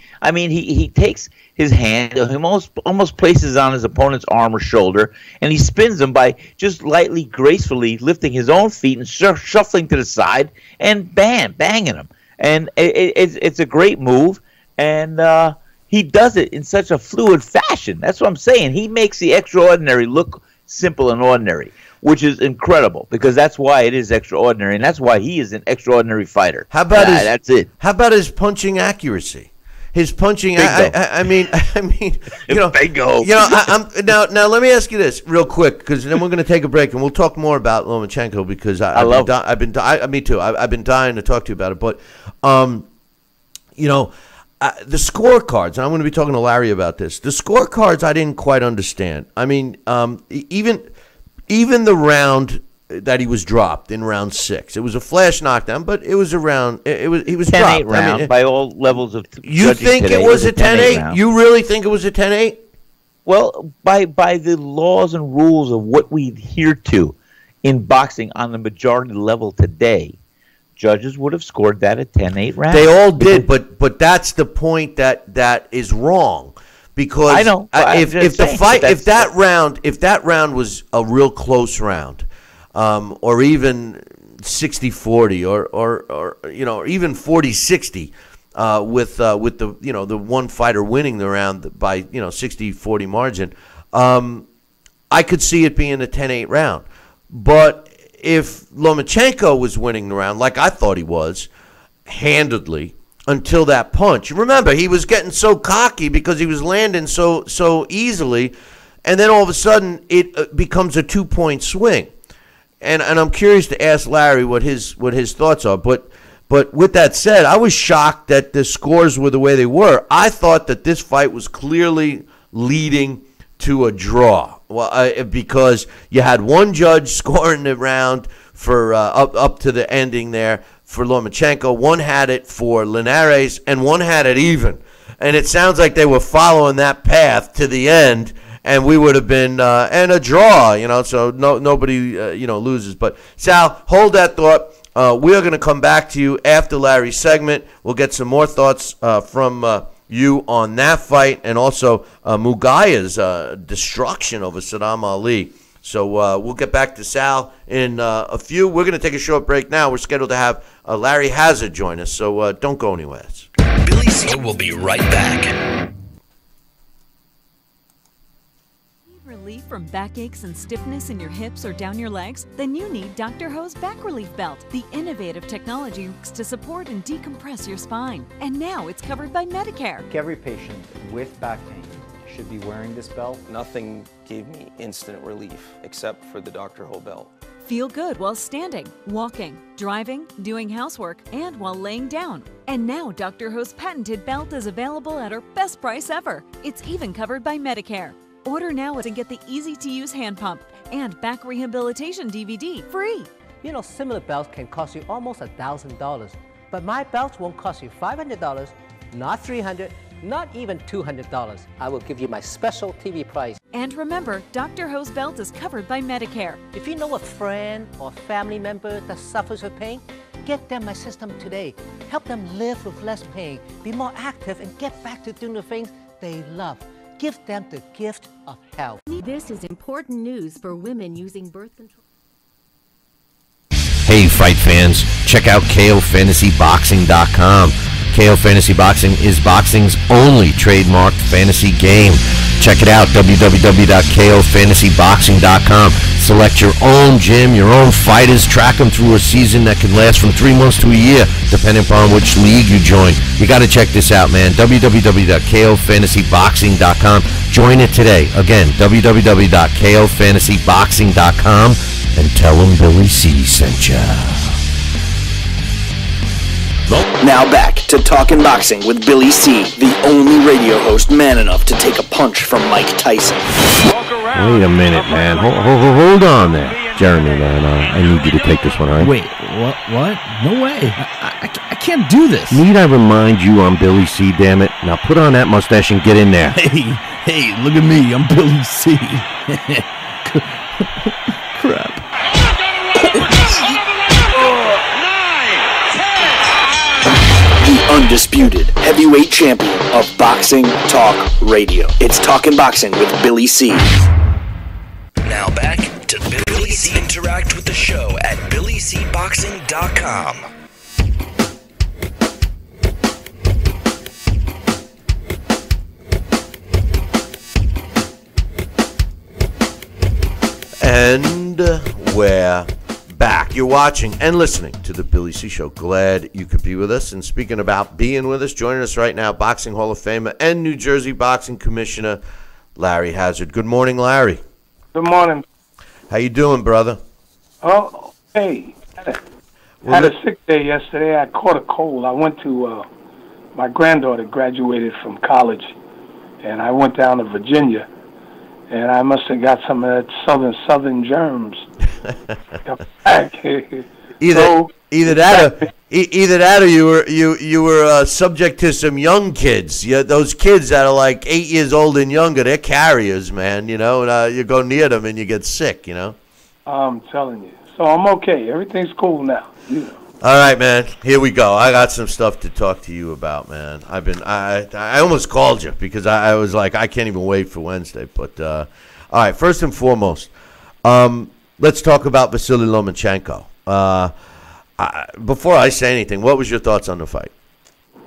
S4: he takes his hand, he almost places it on his opponent's arm or shoulder, and he spins him by just lightly, gracefully lifting his own feet and shuffling to the side and banging him. And it's a great move, and he does it in such a fluid fashion. That's what I'm saying. He makes the extraordinary look simple and ordinary, which is incredible, because that's why it is extraordinary, and that's why he is an extraordinary fighter.
S3: How about
S4: that's it.
S3: How about his punching accuracy? His punching. I mean, you know,
S4: bingo.
S3: You know, now let me ask you this real quick, because then we're going to take a break and we'll talk more about Lomachenko, because me too. I've been dying to talk to you about it, but you know. The scorecards, and I'm going to be talking to Larry about this. The scorecards I didn't quite understand. I mean, even the round that he was dropped in round 6, it was a flash knockdown, but it was a round. He was
S4: 10-8
S3: dropped.
S4: round,
S3: I mean,
S4: by all levels of.
S3: You think it was a 10-8? You really think it was a 10-8?
S4: Well, by the laws and rules of what we adhere to in boxing on the majority level today, judges would have scored that a 10-8 round.
S3: They all did, but that's the point that is wrong, because
S4: I know.
S3: If that round was a real close round, or even 60-40, or you know, even 40-60, with the, you know, the one fighter winning the round by, you know, 60-40 margin, I could see it being a 10-8 round, but if Lomachenko was winning the round, like I thought he was, handedly, until that punch. Remember, he was getting so cocky because he was landing so easily, and then all of a sudden it becomes a 2-point swing. And I'm curious to ask Larry what his thoughts are. But with that said, I was shocked that the scores were the way they were. I thought that this fight was clearly leading to a draw. Well, because you had one judge scoring the round for up to the ending there for Lomachenko, one had it for Linares, and one had it even. And it sounds like they were following that path to the end, and we would have been and a draw, you know. So nobody you know, loses. But Sal, hold that thought. We are going to come back to you after Larry's segment. We'll get some more thoughts from you on that fight, and also Mugaya's destruction over Saddam Ali. So we'll get back to Sal in a few. We're going to take a short break now. We're scheduled to have Larry Hazard join us, so don't go anywhere.
S1: Billy C will be right back.
S10: Relief from backaches and stiffness in your hips or down your legs? Then you need Dr. Ho's Back Relief Belt, the innovative technology used to support and decompress your spine. And now it's covered by Medicare.
S16: Every patient with back pain should be wearing this belt.
S12: Nothing gave me instant relief except for the Dr. Ho belt.
S10: Feel good while standing, walking, driving, doing housework, and while laying down. And now Dr. Ho's patented belt is available at our best price ever. It's even covered by Medicare. Order now and get the easy-to-use hand pump and back rehabilitation DVD free.
S11: You know, similar belts can cost you almost $1,000, but my belts won't cost you $500, not $300, not even $200. I will give you my special TV price.
S10: And remember, Dr. Ho's belt is covered by Medicare.
S11: If you know a friend or family member that suffers with pain, get them my system today. Help them live with less pain, be more active, and get back to doing the things they love. Give them the gift of health.
S17: This is important news for women using birth control.
S3: Hey, fight fans, check out KOFantasyBoxing.com. KO Fantasy Boxing is boxing's only trademarked fantasy game. Check it out, www.KOFantasyBoxing.com. Select your own gym, your own fighters, track them through a season that can last from 3 months to a year, depending upon which league you join. You got to check this out, man. www.KOFantasyBoxing.com. Join it today. Again, www.KOFantasyBoxing.com, and tell them Billy C sent ya.
S1: Now back to Talkin' Boxing with Billy C, the only radio host man enough to take a punch from Mike Tyson.
S18: Wait a minute, man. Hold on there. Jeremy, man, I need you to take this one, all right?
S19: Wait, what? No way. I can't do this.
S18: Need I remind you I'm Billy C, damn it? Now put on that mustache and get in there.
S19: Hey, look at me. I'm Billy C. Crap.
S1: The undisputed heavyweight champion of Boxing Talk Radio. It's Talking Boxing with Billy C.
S20: Now back to Billy C. Interact with the show at BillyCBoxing.com.
S3: And we're back. You're watching and listening to the Billy C. Show. Glad you could be with us. And speaking about being with us, joining us right now, Boxing Hall of Famer and New Jersey Boxing Commissioner Larry Hazzard. Good morning, Larry.
S2: Good morning.
S3: How you doing, brother?
S2: Oh, hey. I had a sick day yesterday. I caught a cold. I went to, my granddaughter graduated from college, and I went down to Virginia, and I must have got some of that southern germs.
S3: Either that or you were subject to some young kids. Yeah, those kids that are like 8 years old and younger, they're carriers, man. You know, and you go near them and you get sick. You know. I'm
S2: telling you. So I'm okay. Everything's cool now. You know.
S3: All right, man. Here we go. I got some stuff to talk to you about, man. I almost called you because I was like, I can't even wait for Wednesday. But all right, first and foremost, let's talk about Vasyl Lomachenko. Before I say anything, what was your thoughts on the fight?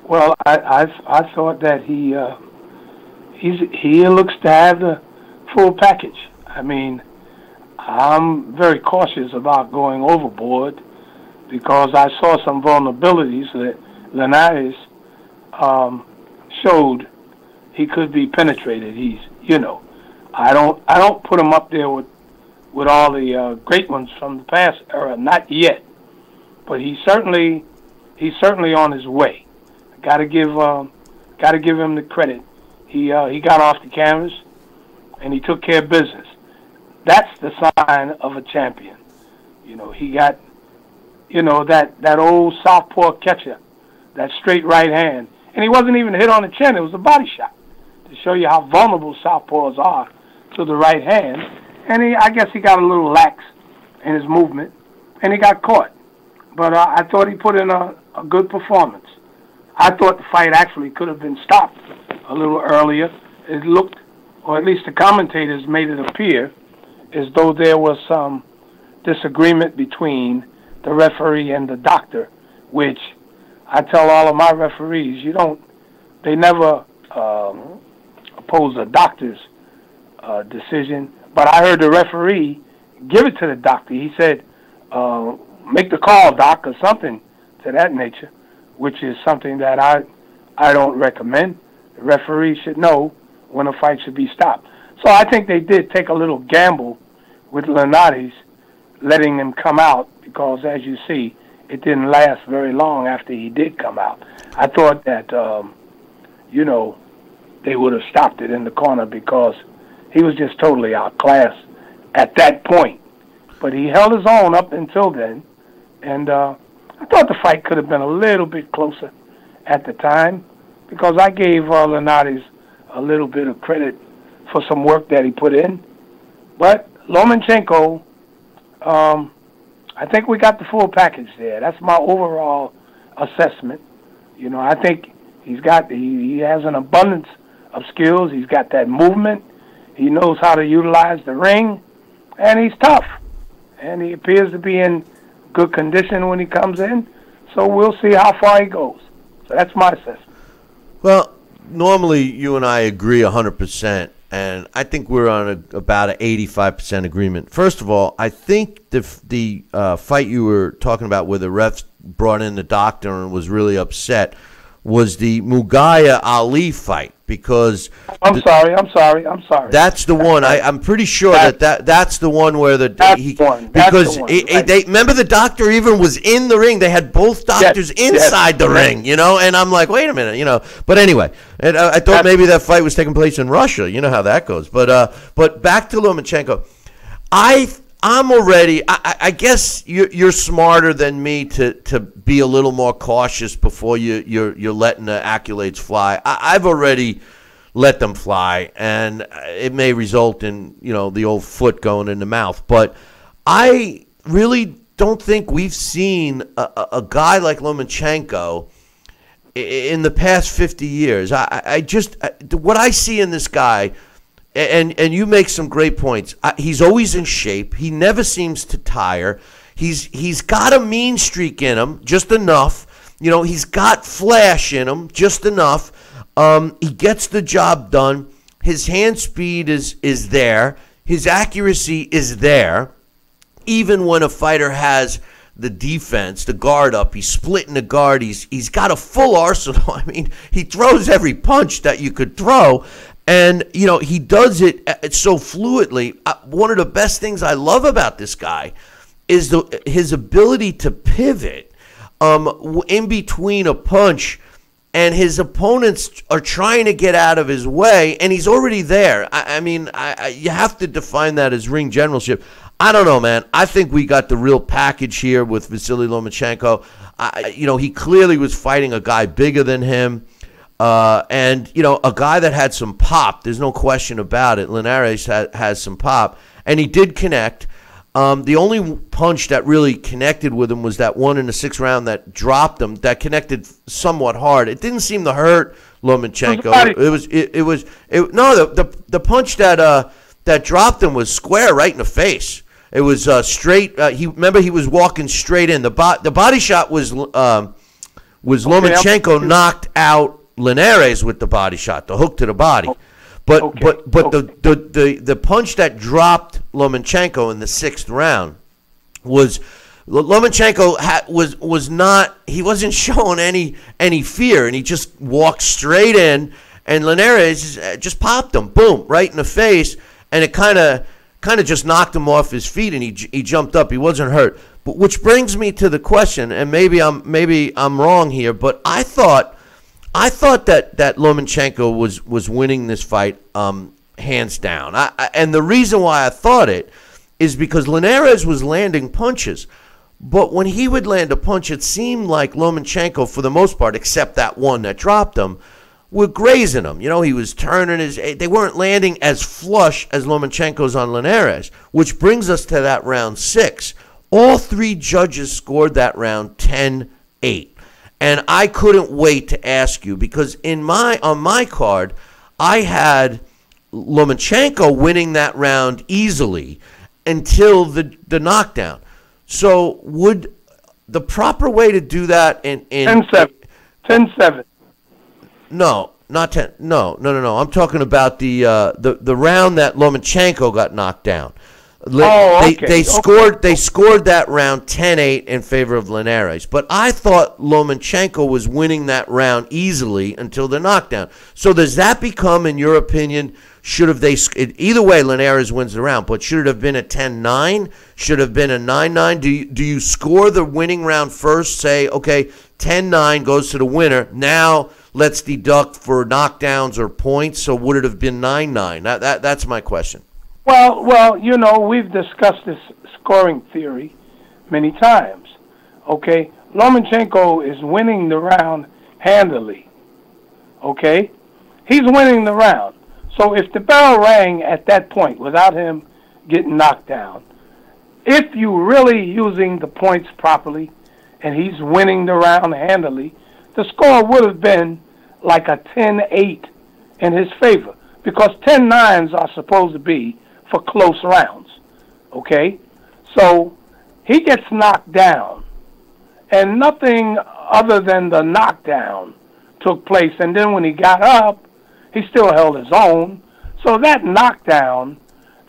S2: Well, I thought that he looks to have the full package. I mean, I'm very cautious about going overboard because I saw some vulnerabilities that Linares showed he could be penetrated. He's, you know, I don't put him up there with all the great ones from the past era, not yet. But he's certainly on his way. Got to give him the credit. He got off the canvas and he took care of business. That's the sign of a champion. You know, he got, you know, that old southpaw catcher, that straight right hand, and he wasn't even hit on the chin. It was a body shot to show you how vulnerable southpaws are to the right hand. And I guess he got a little lax in his movement, and he got caught. But I thought he put in a good performance. I thought the fight actually could have been stopped a little earlier. It looked, or at least the commentators made it appear, as though there was some disagreement between the referee and the doctor, which I tell all of my referees, they never oppose a doctor's decision. But I heard the referee give it to the doctor. He said, make the call, doc, or something to that nature, which is something that I don't recommend. The referee should know when a fight should be stopped. So I think they did take a little gamble with Linares, letting him come out, because as you see, it didn't last very long after he did come out. I thought that, you know, they would have stopped it in the corner because he was just totally outclassed at that point. But he held his own up until then, and I thought the fight could have been a little bit closer at the time because I gave Linares a little bit of credit for some work that he put in. But Lomachenko, I think we got the full package there. That's my overall assessment. You know, I think he has an abundance of skills. He's got that movement. He knows how to utilize the ring, and he's tough. And he appears to be in good condition when he comes in. So we'll see how far he goes. So that's my assessment.
S3: Well, normally you and I agree 100%, and I think we're on about an 85% agreement. First of all, I think the fight you were talking about where the refs brought in the doctor and was really upset was the Mugaya Ali fight, because
S2: I'm sorry.
S3: That's the one. I'm pretty sure that's the one where they remember the doctor even was in the ring. They had both doctors inside the ring, you know. And I'm like, wait a minute, you know. But anyway, I thought maybe that fight was taking place in Russia. You know how that goes. But back to Lomachenko, I'm already. I guess you're smarter than me to be a little more cautious before you're letting the accolades fly. I've already let them fly, and it may result in, the old foot going in the mouth. But I really don't think we've seen a guy like Lomachenko in the past 50 years. What I see in this guy, and you make some great points. He's always in shape. He never seems to tire. He's got a mean streak in him, just enough. He's got flash in him, just enough. He gets the job done. His hand speed is there. His accuracy is there. Even when a fighter has the defense, the guard up, he's splitting the guard. He's got a full arsenal. I mean, he throws every punch that you could throw, and he does it so fluidly. One of the best things I love about this guy is his ability to pivot in between a punch, and his opponents are trying to get out of his way, and he's already there. I mean, you have to define that as ring generalship. I don't know, man. I think we got the real package here with Vasyl Lomachenko. He clearly was fighting a guy bigger than him, and a guy that had some pop. There's no question about it. Linares has some pop, and he did connect. The only punch that really connected with him was that one in the 6th round that dropped him. That connected somewhat hard. It didn't seem to hurt Lomachenko. The punch that dropped him was square right in the face. It was straight. He was walking straight in. The body shot was Lomachenko knocked out Linares with the body shot, the hook to the body. But the punch that dropped Lomachenko in the 6th round was Lomachenko was not, he wasn't showing any fear, and he just walked straight in, and Linares just popped him, boom, right in the face, and it kind of just knocked him off his feet, and he jumped up. He wasn't hurt. But which brings me to the question, and maybe I'm wrong here, but I thought that Lomachenko was winning this fight hands down. And the reason why I thought it is because Linares was landing punches. But when he would land a punch, it seemed like Lomachenko, for the most part, except that one that dropped him, were grazing him. He was turning they weren't landing as flush as Lomachenko's on Linares, which brings us to that round 6. All 3 judges scored that round 10-8. And I couldn't wait to ask you, because on my card, I had Lomachenko winning that round easily until the knockdown. So would the proper way to do that in
S2: 10-7. 10-7.
S3: No, not 10. No. I'm talking about the round that Lomachenko got knocked down. They scored that round 10-8 in favor of Linares, but I thought Lomachenko was winning that round easily until the knockdown. So does that become, in your opinion, either way Linares wins the round, but should it have been a 10-9? Should it have been a 9-9? Do you score the winning round first, say, okay, 10-9 goes to the winner, now let's deduct for knockdowns or points, so would it have been 9-9? That's my question.
S2: Well, we've discussed this scoring theory many times. Okay, Lomachenko is winning the round handily. Okay, he's winning the round. So if the bell rang at that point without him getting knocked down, if you're really using the points properly and he's winning the round handily, the score would have been like a 10-8 in his favor, because 10-9s are supposed to be for close rounds, okay? So he gets knocked down, and nothing other than the knockdown took place. And then when he got up, he still held his own. So that knockdown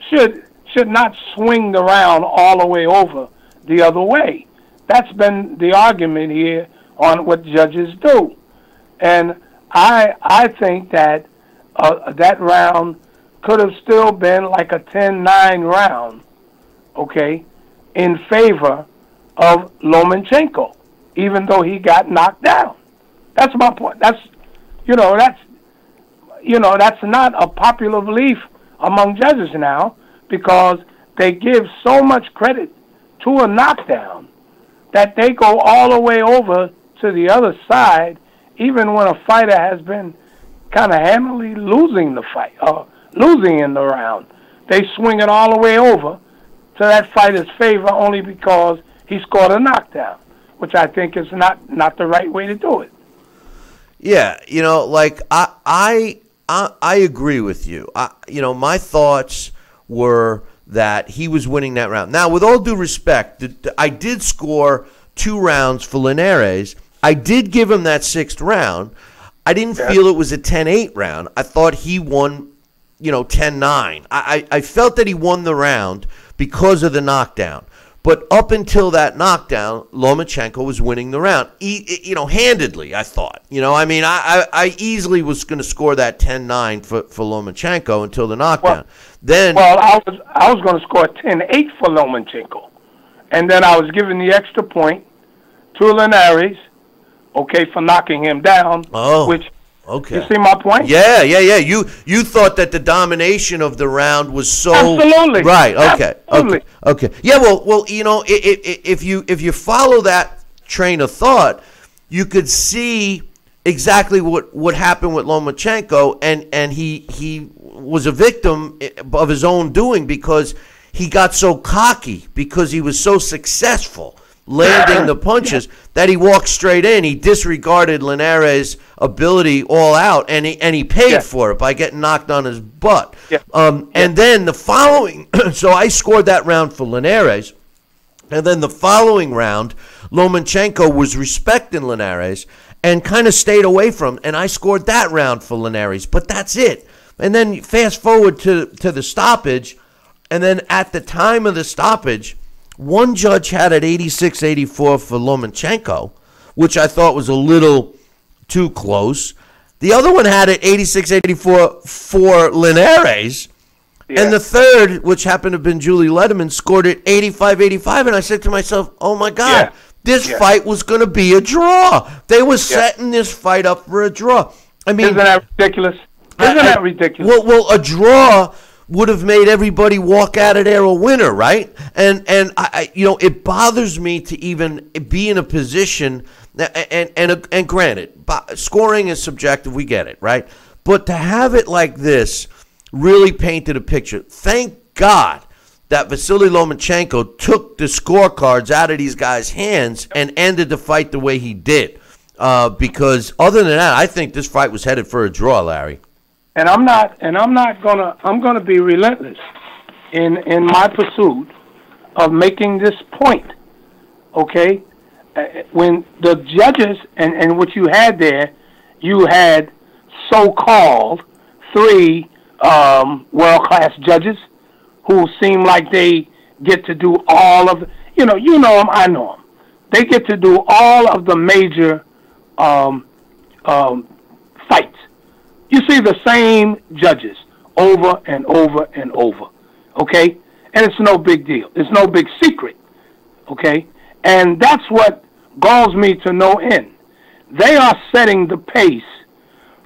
S2: should not swing the round all the way over the other way. That's been the argument here on what judges do. And I think that that round could have still been like a 10-9 round, okay, in favor of Lomachenko, even though he got knocked down. That's my point. That's not a popular belief among judges now, because they give so much credit to a knockdown that they go all the way over to the other side, even when a fighter has been kind of handily losing the fight, losing in the round. They swing it all the way over to that fighter's favor only because he scored a knockdown, which I think is not the right way to do it.
S3: Yeah, like I agree with you. My thoughts were that he was winning that round. Now, with all due respect, I did score 2 rounds for Linares. I did give him that 6th round. I didn't feel it was a 10-8 round. I thought he won, 10-9. I felt that he won the round because of the knockdown. But up until that knockdown, Lomachenko was winning the round, handedly, I thought. I easily was going to score that 10-9 for Lomachenko until the knockdown.
S2: I was going to score 10-8 for Lomachenko. And then I was giving the extra point to Linares, for knocking him down.
S3: Oh,
S2: which,
S3: okay.
S2: You see my point?
S3: Yeah. You thought that the domination of the round was so
S2: absolutely
S3: right. Okay,
S2: absolutely.
S3: Okay. Yeah. Well, if you follow that train of thought, you could see exactly what happened with Lomachenko, and he was a victim of his own doing because he got so cocky because he was so successful landing the punches that he walked straight in. He disregarded Linares' ability all out, and he paid for it by getting knocked on his butt. And then the following, so I scored that round for Linares, and then the following round, Lomachenko was respecting Linares and kind of stayed away from him, and I scored that round for Linares, but that's it. And then fast forward to the stoppage, and then at the time of the stoppage, one judge had it 86-84 for Lomachenko, which I thought was a little too close. The other one had it 86-84 for Linares. And the third, which happened to have been Julie Letterman, scored it 85-85. And I said to myself, oh, my God, this fight was going to be a draw. They were setting this fight up for a draw. I mean,
S2: isn't that ridiculous? Isn't that ridiculous?
S3: Well, a draw would have made everybody walk out of there a winner, right? And I it bothers me to even be in a position, and granted, scoring is subjective, we get it, right? But to have it like this really painted a picture. Thank God that Vasyl Lomachenko took the scorecards out of these guys' hands and ended the fight the way he did. Because other than that, I think this fight was headed for a draw, Larry.
S2: And I'm gonna be relentless in my pursuit of making this point. Okay? When the judges and what you had there, you had so-called 3 world-class judges who seem like they get to do all of you know them, I know them. They get to do all of the major fights. You see the same judges over and over and over, okay? And it's no big deal. It's no big secret, okay? And that's what galls me to no end. They are setting the pace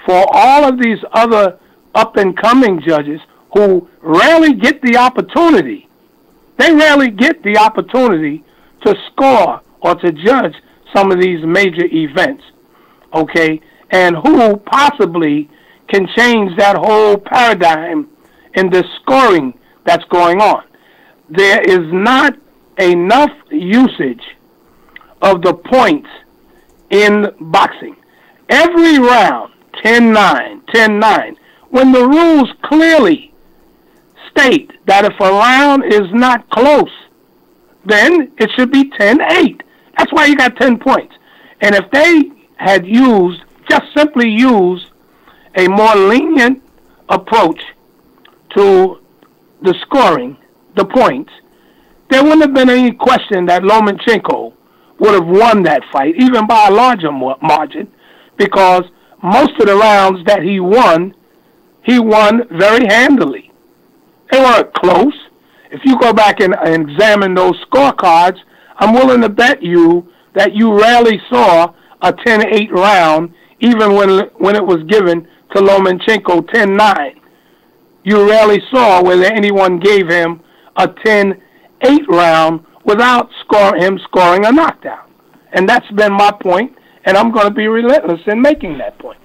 S2: for all of these other up-and-coming judges who rarely get the opportunity. They rarely get the opportunity to score or to judge some of these major events, okay? And who possibly can change that whole paradigm in the scoring that's going on. There is not enough usage of the points in boxing. Every round, 10-9, 10-9, when the rules clearly state that if a round is not close, then it should be 10-8. That's why you got 10 points. And if they had just simply used a more lenient approach to the scoring, the points, there wouldn't have been any question that Lomachenko would have won that fight, even by a larger margin, because most of the rounds that he won very handily. They weren't close. If you go back and examine those scorecards, I'm willing to bet you that you rarely saw a 10-8 round, even when it was given to Lomachenko 10-9. You rarely saw whether anyone gave him a 10-8 round without him scoring a knockdown. And that's been my point, and I'm going to be relentless in making that point.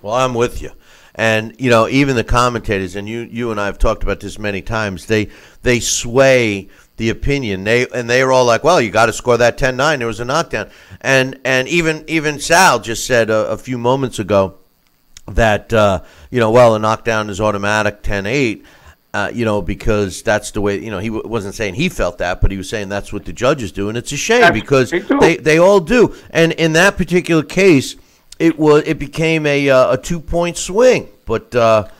S3: Well, I'm with you. And, you know, even the commentators, and you and I have talked about this many times, they sway the opinion. They were all like, well, you got to score that 10-9. There was a knockdown. And even Sal just said a few moments ago that, you know, well, a knockdown is automatic 10-8. You know, because that's the way, you know, he wasn't saying he felt that, but he was saying that's what the judges do. And it's a shame because they all do. And in that particular case, it became a 2-point swing. But that's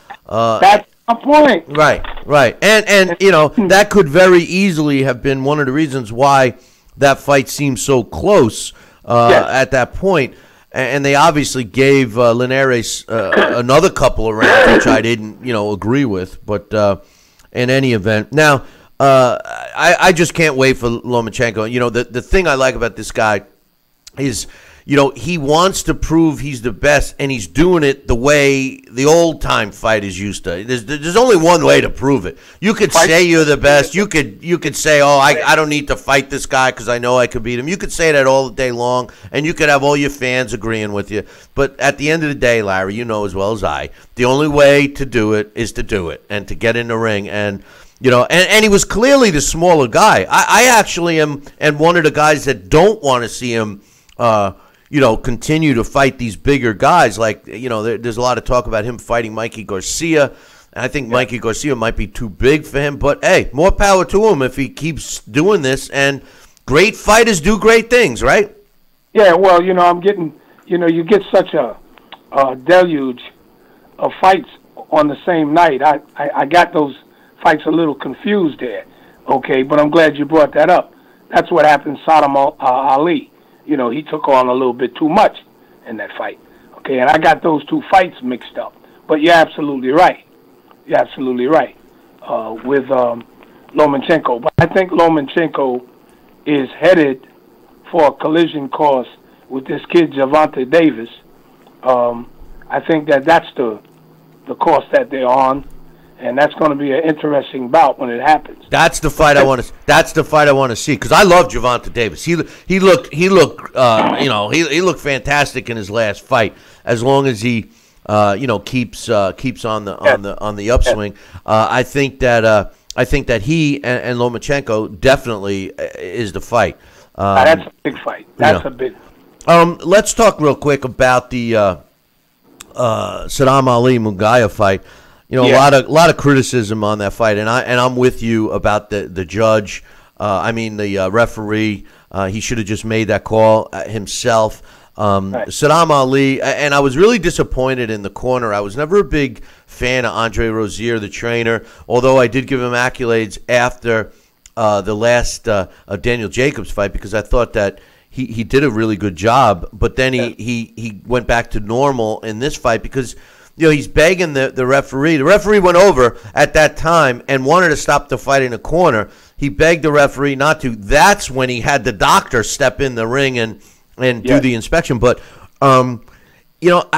S2: a point.
S3: Right. And you know, that could very easily have been one of the reasons why that fight seemed so close at that point. And they obviously gave Linares another couple of rounds, which I didn't, you know, agree with. But in any event, now I just can't wait for Lomachenko. You know, the thing I like about this guy is, you know, he wants to prove he's the best, and he's doing it the way the old-time fighters used to. There's only one way to prove it. You could say you're the best. You could say, oh, I don't need to fight this guy because I know I could beat him. You could say that all day long, and you could have all your fans agreeing with you. But at the end of the day, Larry, you know as well as I, the only way to do it is to do it and to get in the ring. And you know, and he was clearly the smaller guy. I actually am one of the guys that don't want to see him you know, continue to fight these bigger guys. Like, you know, there's a lot of talk about him fighting Mikey Garcia. And I think Mikey Garcia might be too big for him. But, hey, more power to him if he keeps doing this. And great fighters do great things, right?
S2: Yeah, well, you know, I'm getting, you know, you get such a deluge of fights on the same night. I got those fights a little confused there, okay? But I'm glad you brought that up. That's what happened to Saddam Ali. You know, he took on a little bit too much in that fight. Okay, and I got those two fights mixed up. But you're absolutely right. You're absolutely right with Lomachenko. But I think Lomachenko is headed for a collision course with this kid, Gervonta Davis. I think that's the course that they're on. And that's going to be an interesting bout when it happens.
S3: That's the fight I want to. That's the fight I want to see because I love Gervonta Davis. He looked you know, he looked fantastic in his last fight. As long as he you know, keeps on the upswing. I think that he and Lomachenko definitely is the fight.
S2: That's a big fight. That's a big.
S3: Let's talk real quick about the Saddam Ali Munguia fight. You know, a lot of criticism on that fight, and I'm with you about the judge. The referee. He should have just made that call himself. Right. Saddam Ali, and I was really disappointed in the corner. I was never a big fan of Andre Rozier, the trainer, although I did give him accolades after the last Daniel Jacobs fight because I thought that he did a really good job. But then he went back to normal in this fight because, you know, he's begging the referee. The referee went over at that time and wanted to stop the fight in the corner. He begged the referee not to. That's when he had the doctor step in the ring and do the inspection. But, you know,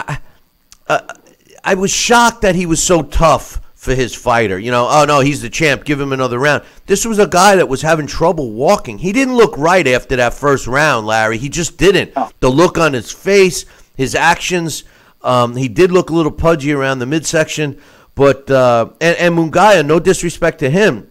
S3: I was shocked that he was so tough for his fighter. You know, oh, no, he's the champ. Give him another round. This was a guy that was having trouble walking. He didn't look right after that first round, Larry. He just didn't. Oh. The look on his face, his actions, he did look a little pudgy around the midsection. But and Munguia, no disrespect to him,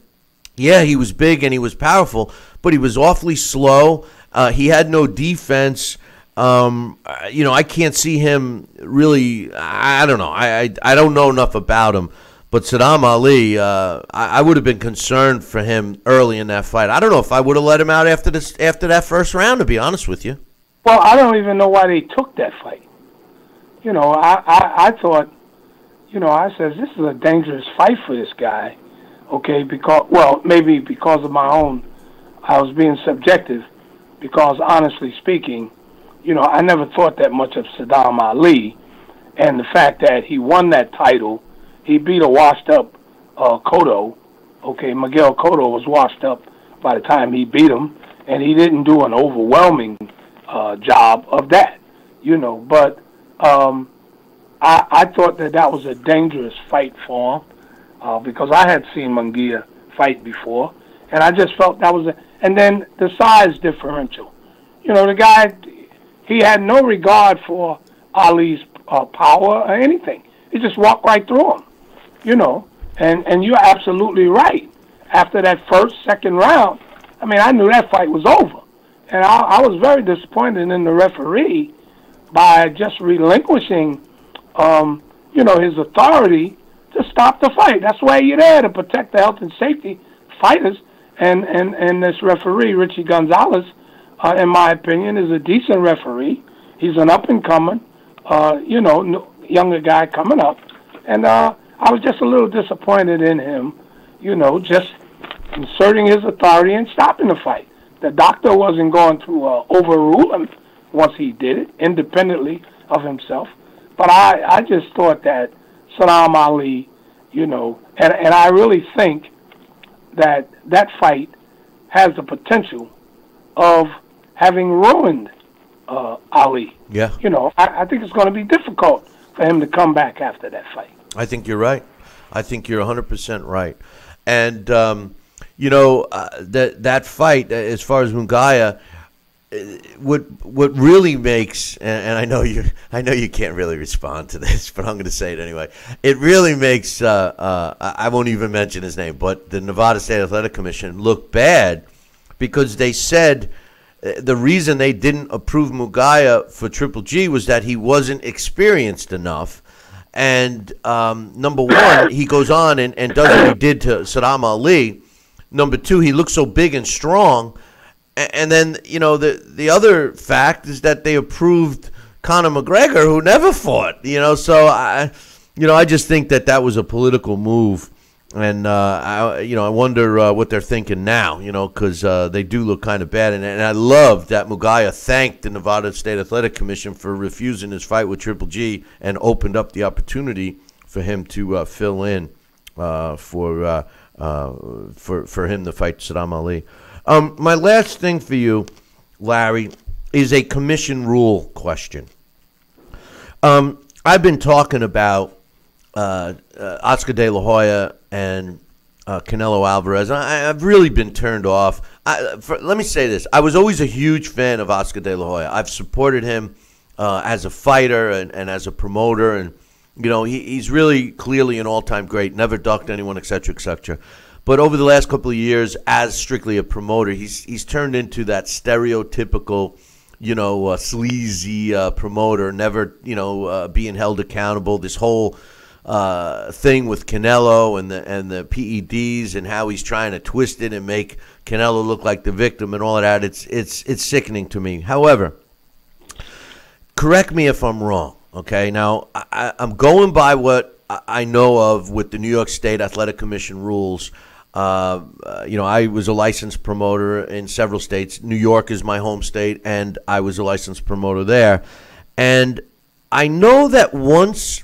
S3: yeah, he was big and he was powerful, but he was awfully slow. He had no defense. You know, I can't see him really. I don't know. I don't know enough about him. But Saddam Ali, I would have been concerned for him early in that fight. I don't know if I would have let him out after that first round, to be honest with you.
S2: Well, I don't even know why they took that fight. You know, I thought, you know, I said, this is a dangerous fight for this guy. Okay, because, well, maybe because of my own, I was being subjective. Because honestly speaking, you know, I never thought that much of Saddam Ali. And the fact that he won that title, he beat a washed-up Cotto. Okay, Miguel Cotto was washed up by the time he beat him. And he didn't do an overwhelming job of that, you know. But I thought that was a dangerous fight for him because I had seen Munguia fight before. And I just felt that was and then the size differential. You know, the guy, he had no regard for Ali's power or anything. He just walked right through him, you know. And you're absolutely right. After that second round, I mean, I knew that fight was over. And I was very disappointed in the referee by just relinquishing, you know, his authority to stop the fight. That's why you're there, to protect the health and safety of fighters. And this referee, Richie Gonzalez, in my opinion, is a decent referee. He's an up-and-coming, you know, younger guy coming up. And I was just a little disappointed in him, you know, just inserting his authority and stopping the fight. The doctor wasn't going to overrule him once he did it, independently of himself. But I just thought that Saddam Ali, you know, and I really think that that fight has the potential of having ruined Ali.
S3: Yeah.
S2: You know, I think it's going to be difficult for him to come back after that fight.
S3: I think you're right. I think you're 100% right. And, you know, that fight, as far as Munguia, what really makes, and I know you can't really respond to this, but I'm going to say it anyway. It really makes, I won't even mention his name, but the Nevada State Athletic Commission look bad because they said the reason they didn't approve Munguia for Triple G was that he wasn't experienced enough. And number one, he goes on and does what he did to Saddam Ali. Number two, he looks so big and strong. And then, you know, the other fact is that they approved Conor McGregor, who never fought. You know, so I just think that was a political move. And I wonder what they're thinking now. You know, because they do look kind of bad. And I love that Munguia thanked the Nevada State Athletic Commission for refusing his fight with Triple G and opened up the opportunity for him to fill in for him to fight Saddam Ali. My last thing for you, Larry, is a commission rule question. I've been talking about Oscar De La Hoya and Canelo Alvarez. I've really been turned off. Let me say this. I was always a huge fan of Oscar De La Hoya. I've supported him as a fighter and as a promoter. And, you know, he's really clearly an all-time great, never ducked anyone, et cetera, et cetera. But over the last couple of years, as strictly a promoter, he's turned into that stereotypical, you know, sleazy promoter, never, you know, being held accountable. This whole thing with Canelo and the PEDs and how he's trying to twist it and make Canelo look like the victim and all of that. It's sickening to me. However, correct me if I'm wrong. Okay, now I'm going by what I know of with the New York State Athletic Commission rules. You know, I was a licensed promoter in several states. New York is my home state, and I was a licensed promoter there. And I know that once,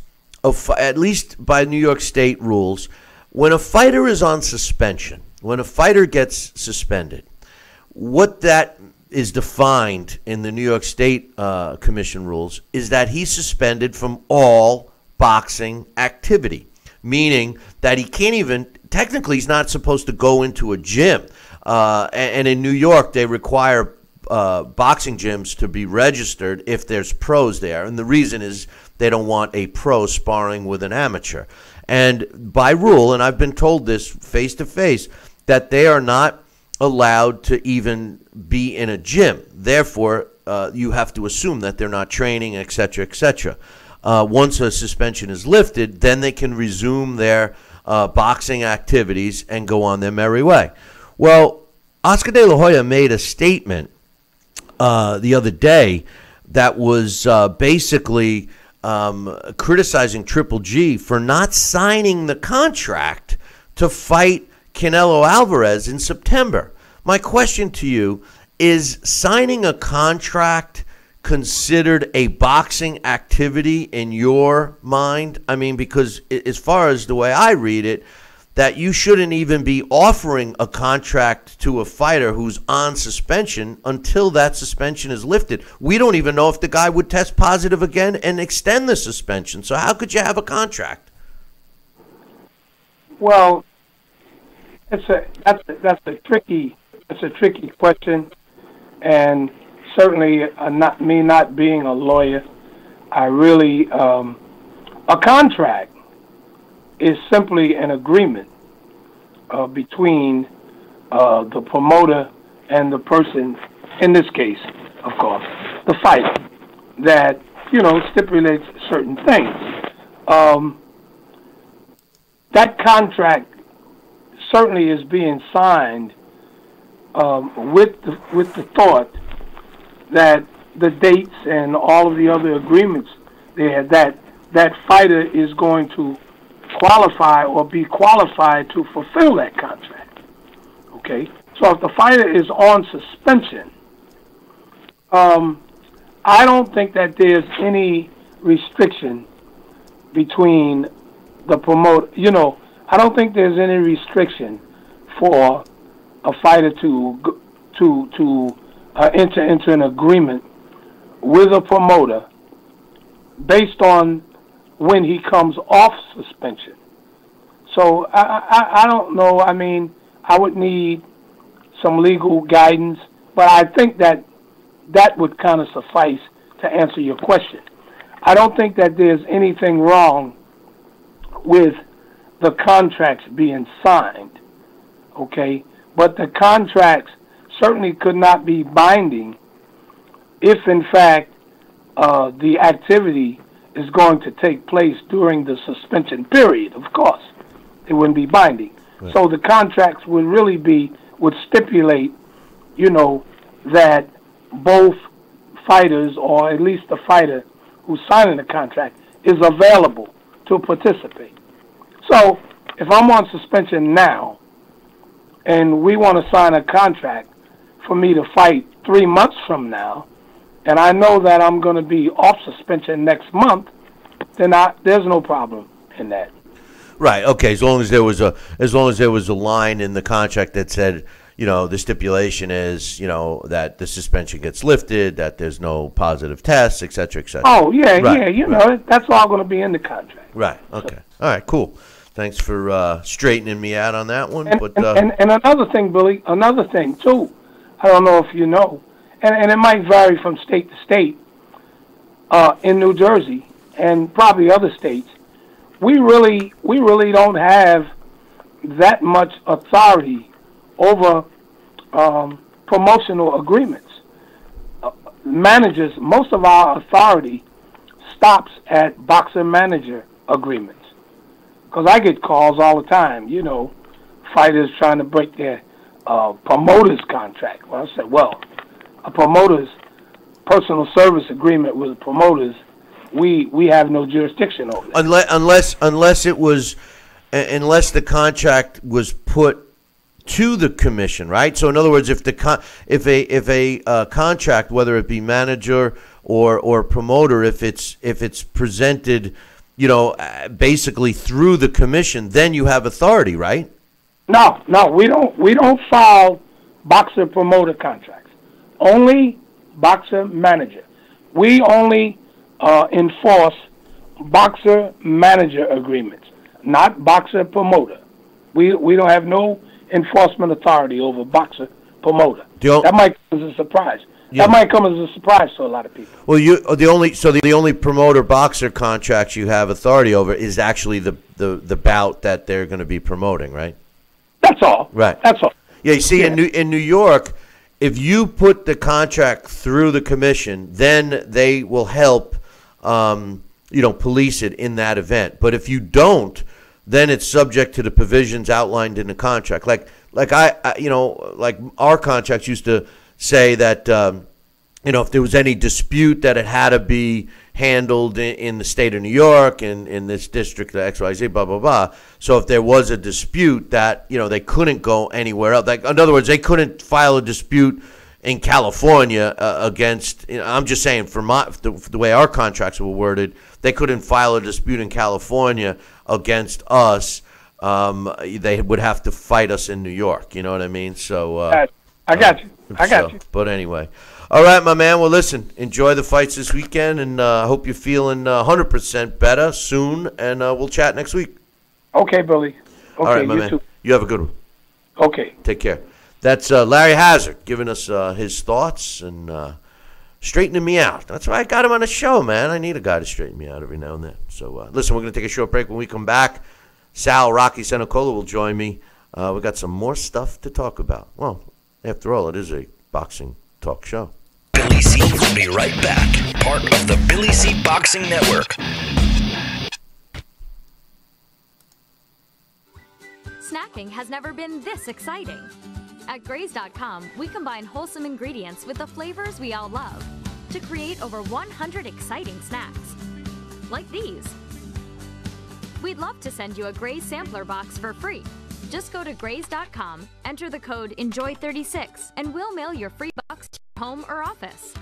S3: at least by New York State rules, when a fighter is on suspension, when a fighter gets suspended, what that is defined in the New York State Commission rules is that he's suspended from all boxing activity, meaning that he can't even, technically he's not supposed to go into a gym. And in New York, they require boxing gyms to be registered if there's pros there. And the reason is they don't want a pro sparring with an amateur. And by rule, and I've been told this face to face, that they are not allowed to even be in a gym. Therefore, you have to assume that they're not training, et cetera, et cetera. Once a suspension is lifted, then they can resume their boxing activities and go on their merry way. Well, Oscar De La Hoya made a statement the other day that was basically criticizing Triple G for not signing the contract to fight Canelo Alvarez in September. My question to you is, signing a contract considered a boxing activity in your mind? I mean, because as far as the way I read it, that you shouldn't even be offering a contract to a fighter who's on suspension until that suspension is lifted. We don't even know if the guy would test positive again and extend the suspension. So how could you have a contract?
S2: Well, that's a tricky question, and certainly not being a lawyer, a contract is simply an agreement between the promoter and the person, in this case, of course, the fighter, that, stipulates certain things. That contract certainly is being signed with the thought that the dates and all of the other agreements there, that fighter is going to qualify or be qualified to fulfill that contract. Okay? So if the fighter is on suspension, I don't think that there's any restriction between the promoter. I don't think there's any restriction for a fighter to enter into an agreement with a promoter based on when he comes off suspension. So I don't know. I mean, I would need some legal guidance, but I think that would kind of suffice to answer your question. I don't think that there's anything wrong with the contracts being signed, okay? But the contracts certainly could not be binding if, in fact, the activity is going to take place during the suspension period. Of course, it wouldn't be binding. Right. So the contracts would stipulate, that both fighters, or at least the fighter who's signing the contract, is available to participate. So if I'm on suspension now and we want to sign a contract for me to fight 3 months from now, and I know that I'm going to be off suspension next month, then there's no problem in that.
S3: Right. Okay. As long as there was a line in the contract that said, the stipulation is, that the suspension gets lifted, that there's no positive tests, et cetera, et cetera.
S2: Oh, yeah, right. Yeah, that's all going to be in the contract.
S3: Right. Okay. All right, cool. Thanks for straightening me out on that one.
S2: And another thing, Billy, another thing, too, I don't know if you know, and it might vary from state to state, in New Jersey and probably other states, we really don't have that much authority over promotional agreements. Managers, most of our authority stops at boxer manager agreements. Because I get calls all the time, fighters trying to break their promoter's contract. Well, I said, a promoter's personal service agreement with the promoters, we have no jurisdiction over that.
S3: Unless the contract was put to the commission, right? So in other words, if a contract, whether it be manager or promoter, if it's presented, basically through the commission, then you have authority, right?
S2: No, we don't file boxer promoter contracts. Only boxer manager. We only enforce boxer manager agreements, not boxer promoter. We don't have no enforcement authority over boxer promoter. That might come as a surprise. Yeah. That might come as a surprise to a lot of people.
S3: Well, the only promoter boxer contracts you have authority over is actually the bout that they're going to be promoting, right?
S2: That's all.
S3: Right.
S2: That's all.
S3: Yeah, you see, in New York, if you put the contract through the commission, then they will help, police it in that event. But if you don't, then it's subject to the provisions outlined in the contract. Like our contracts used to say that, if there was any dispute that it had to be handled in the state of New York, in this district, the XYZ, blah, blah, blah. So if there was a dispute that, they couldn't go anywhere else. Like, in other words, they couldn't file a dispute in California against, I'm just saying, for the way our contracts were worded, they couldn't file a dispute in California against us. They would have to fight us in New York. You know what I mean? So
S2: I got you. I got you.
S3: But anyway. All right, my man. Well, listen, enjoy the fights this weekend, and I hope you're feeling 100% better soon, and we'll chat next week.
S2: Okay, Billy. Okay,
S3: all right, my man.
S2: Too.
S3: You have a good one.
S2: Okay.
S3: Take care. That's Larry Hazard giving us his thoughts and straightening me out. That's why I got him on the show, man. I need a guy to straighten me out every now and then. So, listen, we're going to take a short break. When we come back, Sal Rocky Senacola will join me. We got some more stuff to talk about. Well, after all, it is a boxing talk show.
S20: Billy C will be right back. Part of the Billy C Boxing Network.
S10: Snacking has never been this exciting. At Graze.com, we combine wholesome ingredients with the flavors we all love to create over 100 exciting snacks, like these. We'd love to send you a Graze sampler box for free. Just go to Graze.com, enter the code ENJOY36, and we'll mail your free box to your home or office.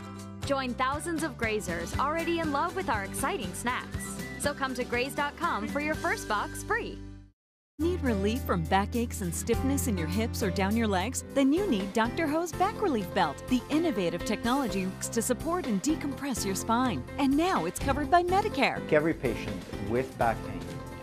S10: Join thousands of Grazers already in love with our exciting snacks. So come to Graze.com for your first box free. Need relief from backaches and stiffness in your hips or down your legs? Then you need Dr. Ho's Back Relief Belt. The innovative technology works to support and decompress your spine. And now it's covered by Medicare.
S16: Every patient with back pain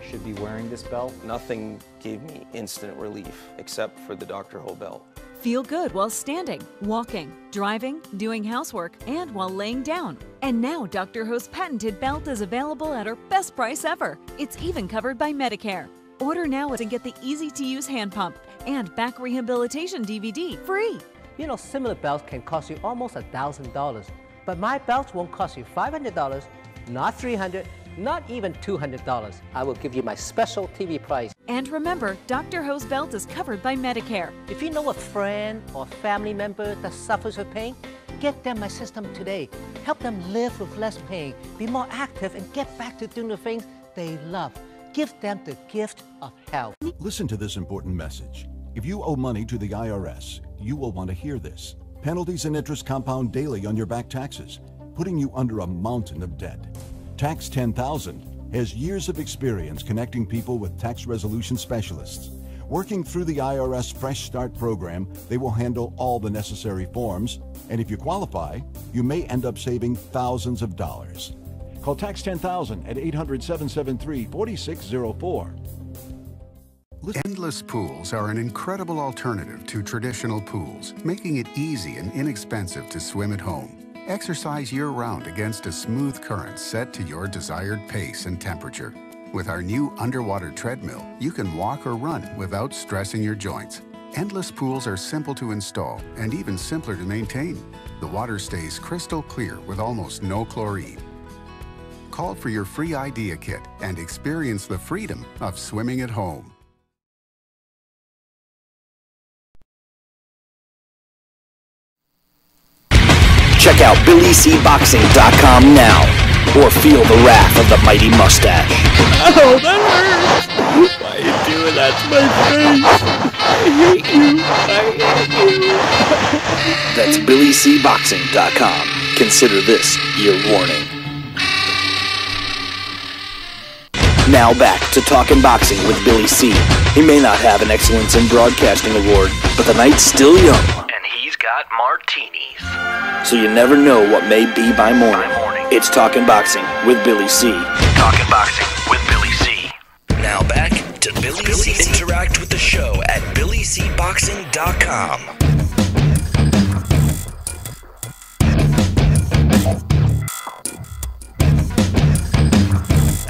S16: should be wearing this belt.
S12: Nothing gave me instant relief except for the Dr. Ho belt.
S10: Feel good while standing, walking, driving, doing housework, and while laying down. And now Dr. Ho's patented belt is available at our best price ever. It's even covered by Medicare. Order now and get the easy-to-use hand pump and back rehabilitation DVD free.
S11: You know, similar belts can cost you almost $1,000, but my belts won't cost you $500, not $300, not even $200. I will give you my special TV price.
S10: And remember, Dr. Ho's belt is covered by Medicare.
S11: If you know a friend or family member that suffers with pain, get them my system today. Help them live with less pain, be more active, and get back to doing the things they love. Give them the gift of health.
S13: Listen to this important message. If you owe money to the IRS, you will want to hear this. Penalties and interest compound daily on your back taxes, putting you under a mountain of debt. Tax 10,000 has years of experience connecting people with tax resolution specialists. Working through the IRS Fresh Start program, they will handle all the necessary forms, and if you qualify, you may end up saving thousands of dollars. Call Tax 10,000 at 800-773-4604.
S21: Endless pools are an incredible alternative to traditional pools, making it easy and inexpensive to swim at home. Exercise year-round against a smooth current set to your desired pace and temperature. With our new underwater treadmill, you can walk or run without stressing your joints. Endless pools are simple to install and even simpler to maintain. The water stays crystal clear with almost no chlorine. Call for your free idea kit and experience the freedom of swimming at home.
S1: Check out BillyCBoxing.com now, or feel the wrath of the mighty mustache.
S15: Oh, that hurts! Why are you doing that to my face? I hate you.
S1: That's BillyCBoxing.com. Consider this your warning. Now back to Talkin' Boxing with Billy C. He may not have an Excellence in Broadcasting award, but the night's still young.
S20: And he's got martinis.
S1: So you never know what may be by morning. It's Talkin' Boxing with Billy C.
S20: Talkin' Boxing with Billy C. Now back to Billy C. Interact with the show at BillyCBoxing.com.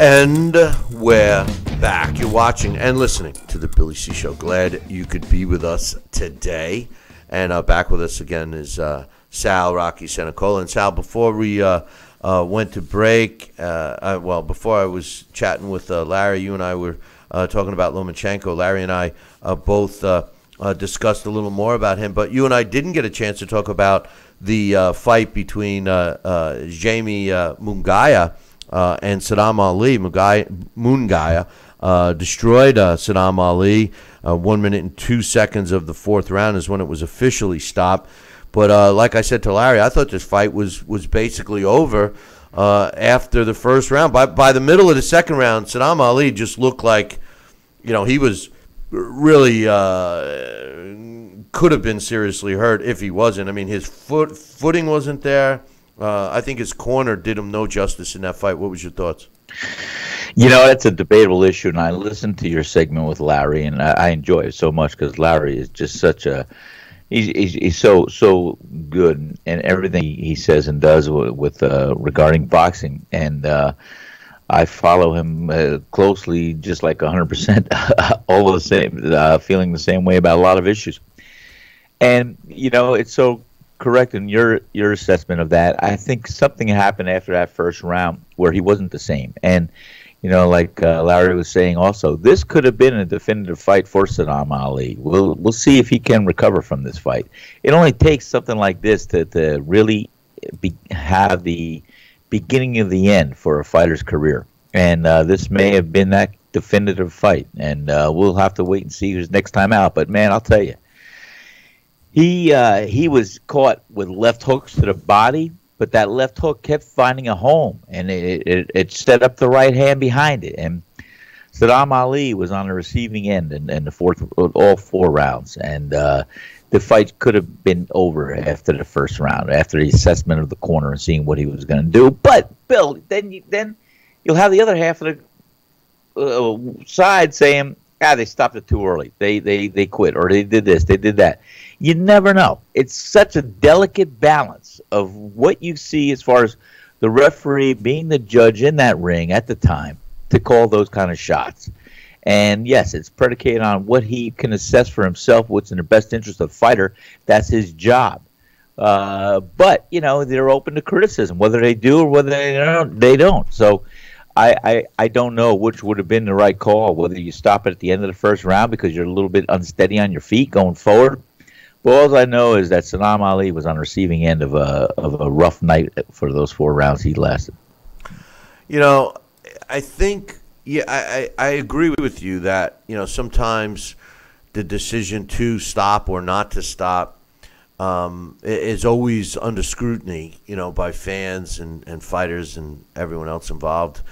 S3: And we're back. You're watching and listening to the Billy C. Show. Glad you could be with us today. And back with us again is Sal Rocky Senacola. And Sal, before we went to break, before I was chatting with Larry, you and I were talking about Lomachenko. Larry and I both discussed a little more about him, but you and I didn't get a chance to talk about the fight between Jamie Munguia and Saddam Ali. Munguia destroyed Saddam Ali. 1 minute and 2 seconds of the fourth round is when it was officially stopped. But like I said to Larry, I thought this fight was basically over after the first round. By the middle of the second round, Saddam Ali just looked like, he was really could have been seriously hurt if he wasn't. I mean, his footing wasn't there. I think his corner did him no justice in that fight. What was your thoughts?
S4: That's a debatable issue, and I listened to your segment with Larry, and I enjoy it so much because Larry is just such a He's so good in everything he says and does with regarding boxing, and I follow him closely, just like 100%, all the same, feeling the same way about a lot of issues. And it's so correct in your assessment of that. I think something happened after that first round where he wasn't the same, and like Larry was saying also, this could have been a definitive fight for Saddam Ali. We'll see if he can recover from this fight. It only takes something like this to really have the beginning of the end for a fighter's career. And this may have been that definitive fight. And we'll have to wait and see who's next time out. But, man, I'll tell you, he was caught with left hooks to the body, but that left hook kept finding a home, and it set up the right hand behind it. And Saddam Ali was on the receiving end in all 4 rounds. And the fight could have been over after the first round, after the assessment of the corner and seeing what he was going to do. But, Bill, then you'll have the other half of the side saying, they stopped it too early. They quit, or they did this, they did that. You never know. It's such a delicate balance of what you see as far as the referee being the judge in that ring at the time to call those kind of shots. And, yes, it's predicated on what he can assess for himself, what's in the best interest of the fighter. That's his job. But, they're open to criticism, whether they do or whether they don't. So I don't know which would have been the right call, whether you stop it at the end of the first round because you're a little bit unsteady on your feet going forward. But all I know is that Saddam Ali was on the receiving end of a rough night for those 4 rounds he lasted.
S3: I think, I agree with you that, sometimes the decision to stop or not to stop is always under scrutiny, by fans and fighters and everyone else involved.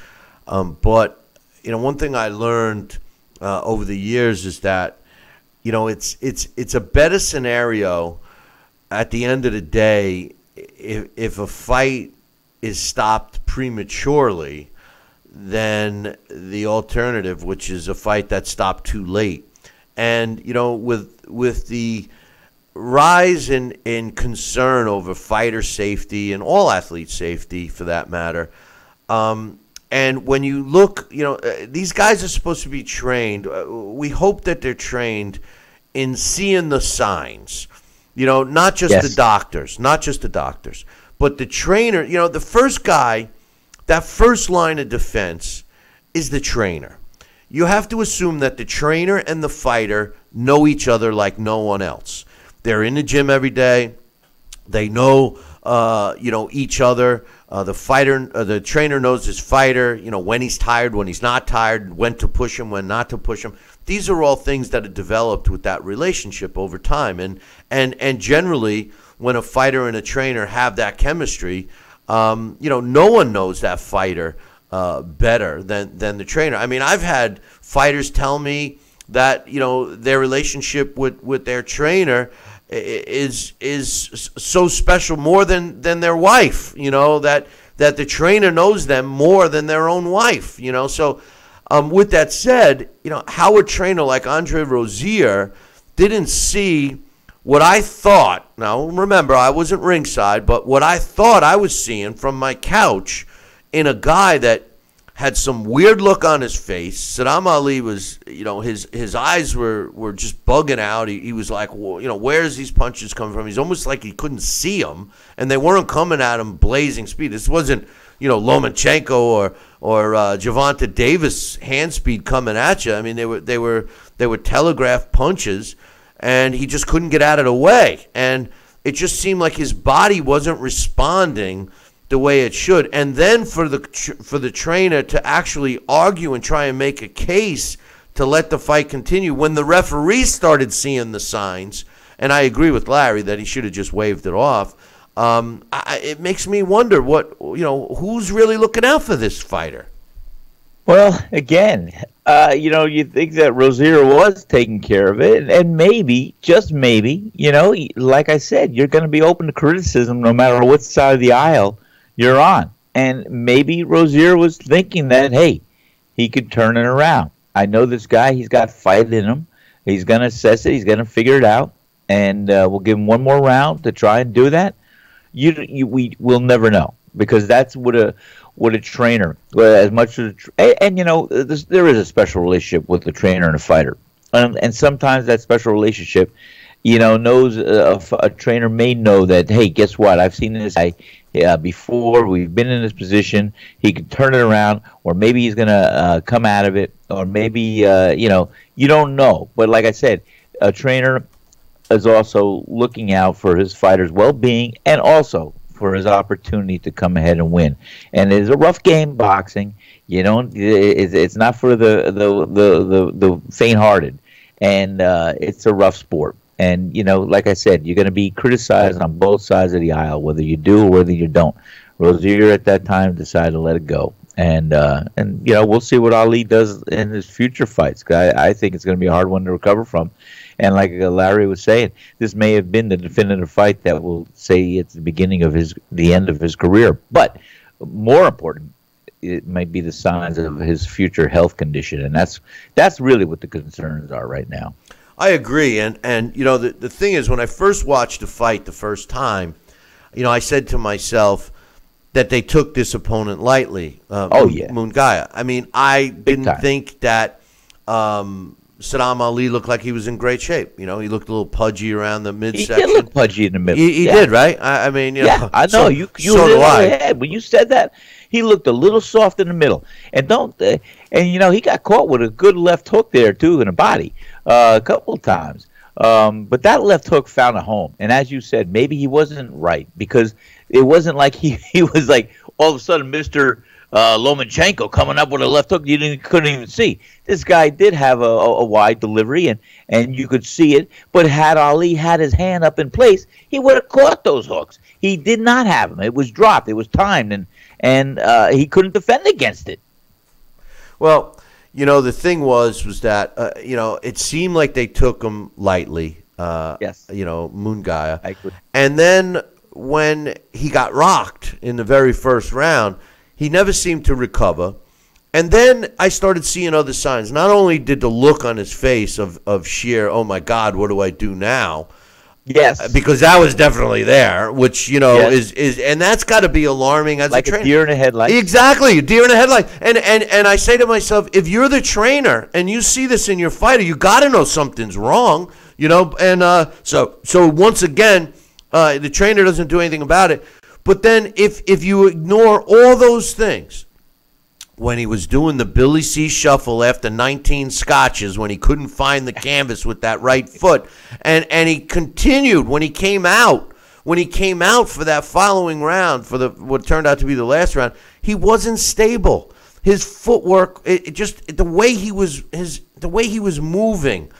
S3: But, one thing I learned over the years is that, it's a better scenario at the end of the day if a fight is stopped prematurely than the alternative, which is a fight that's stopped too late. And, with the rise in concern over fighter safety and all athlete safety for that matter, and when you look, these guys are supposed to be trained. We hope that they're trained in seeing the signs, not just the doctors, but the trainer. The first guy, that first line of defense is the trainer. You have to assume that the trainer and the fighter know each other like no one else. They're in the gym every day. They know, each other. The trainer knows his fighter, when he's tired, when he's not tired, when to push him, when not to push him. These are all things that are developed with that relationship over time. And generally, when a fighter and a trainer have that chemistry, no one knows that fighter better than the trainer. I mean, I've had fighters tell me that, their relationship with their trainer is so special, more than their wife, that the trainer knows them more than their own wife, So with that said, how a trainer like Andre Rozier didn't see what I thought. Now, remember, I wasn't ringside, but what I thought I was seeing from my couch in a guy that had some weird look on his face. Saddam Ali was, his eyes were just bugging out. He was like, well, where's these punches coming from? He's almost like he couldn't see them, and they weren't coming at him blazing speed. This wasn't, Lomachenko or Gervonta Davis hand speed coming at you. I mean, they were telegraphed punches, and he just couldn't get out of the way. And it just seemed like his body wasn't responding the way it should. And then for the trainer to actually argue and try and make a case to let the fight continue when the referee started seeing the signs, and I agree with Larry that he should have just waved it off. It makes me wonder who's really looking out for this fighter.
S4: Well, again, you think that Rozier was taking care of it, and maybe, just maybe, like I said, you're going to be open to criticism no matter what side of the aisle you're on. And maybe Rozier was thinking that, hey, he could turn it around. I know this guy, he's got fight in him. He's going to assess it. He's going to figure it out. and we'll give him one more round to try and do that. We will never know, because that's what a trainer, as much as and there is a special relationship with the trainer and a fighter, and sometimes that special relationship, knows a trainer may know that, hey, guess what? I've seen this guy before. We've been in this position. He can turn it around, or maybe he's going to come out of it, or maybe, you don't know. But like I said, a trainer is also looking out for his fighter's well-being and also for his opportunity to come ahead and win. And it's a rough game, boxing. It's not for the faint-hearted, and it's a rough sport. And, like I said, you're going to be criticized on both sides of the aisle, whether you do or whether you don't. Rozier at that time decided to let it go. And we'll see what Ali does in his future fights. I think it's going to be a hard one to recover from. And like Larry was saying, this may have been the definitive fight that will say it's the beginning of the end of his career. But more important, it might be the signs of his future health condition. And that's really what the concerns are right now.
S3: I agree, and the thing is, when I first watched the fight the first time, I said to myself that they took this opponent lightly. Mungaya. I mean, I didn't think that Saddam Ali looked like he was in great shape. He looked a little pudgy around the midsection.
S4: He did look pudgy in the middle.
S3: He did, right? I mean,
S4: I know. So, you so do I. When you said that, he looked a little soft in the middle, and he got caught with a good left hook there too in the body a couple of times. But that left hook found a home, and as you said, maybe he wasn't right, because it wasn't like he was like all of a sudden Mr. Lomachenko coming up with a left hook you couldn't even see. This guy did have a wide delivery, and you could see it. But had Ali had his hand up in place, he would have caught those hooks. He did not have them. It was dropped. It was timed, and he couldn't defend against it.
S3: Well, the thing was that it seemed like they took him lightly.
S4: Yes.
S3: Mungaya.
S4: I agree.
S3: And then when he got rocked in the very first round, he never seemed to recover. And then I started seeing other signs. Not only did the look on his face of sheer, oh, my God, what do I do now?
S4: Yes.
S3: Because that was definitely there, which, is and that's got to be alarming as
S4: like
S3: a trainer.
S4: Like a deer in a headlight.
S3: Exactly, a deer in a headlight. And I say to myself, if you're the trainer and you see this in your fighter, you got to know something's wrong, And so once again, the trainer doesn't do anything about it. But then if you ignore all those things, when he was doing the Billy C shuffle after 19 scotches, when he couldn't find the canvas with that right foot, and he continued when he came out for that following round, for what turned out to be the last round, he wasn't stable. His footwork, the way he was moving,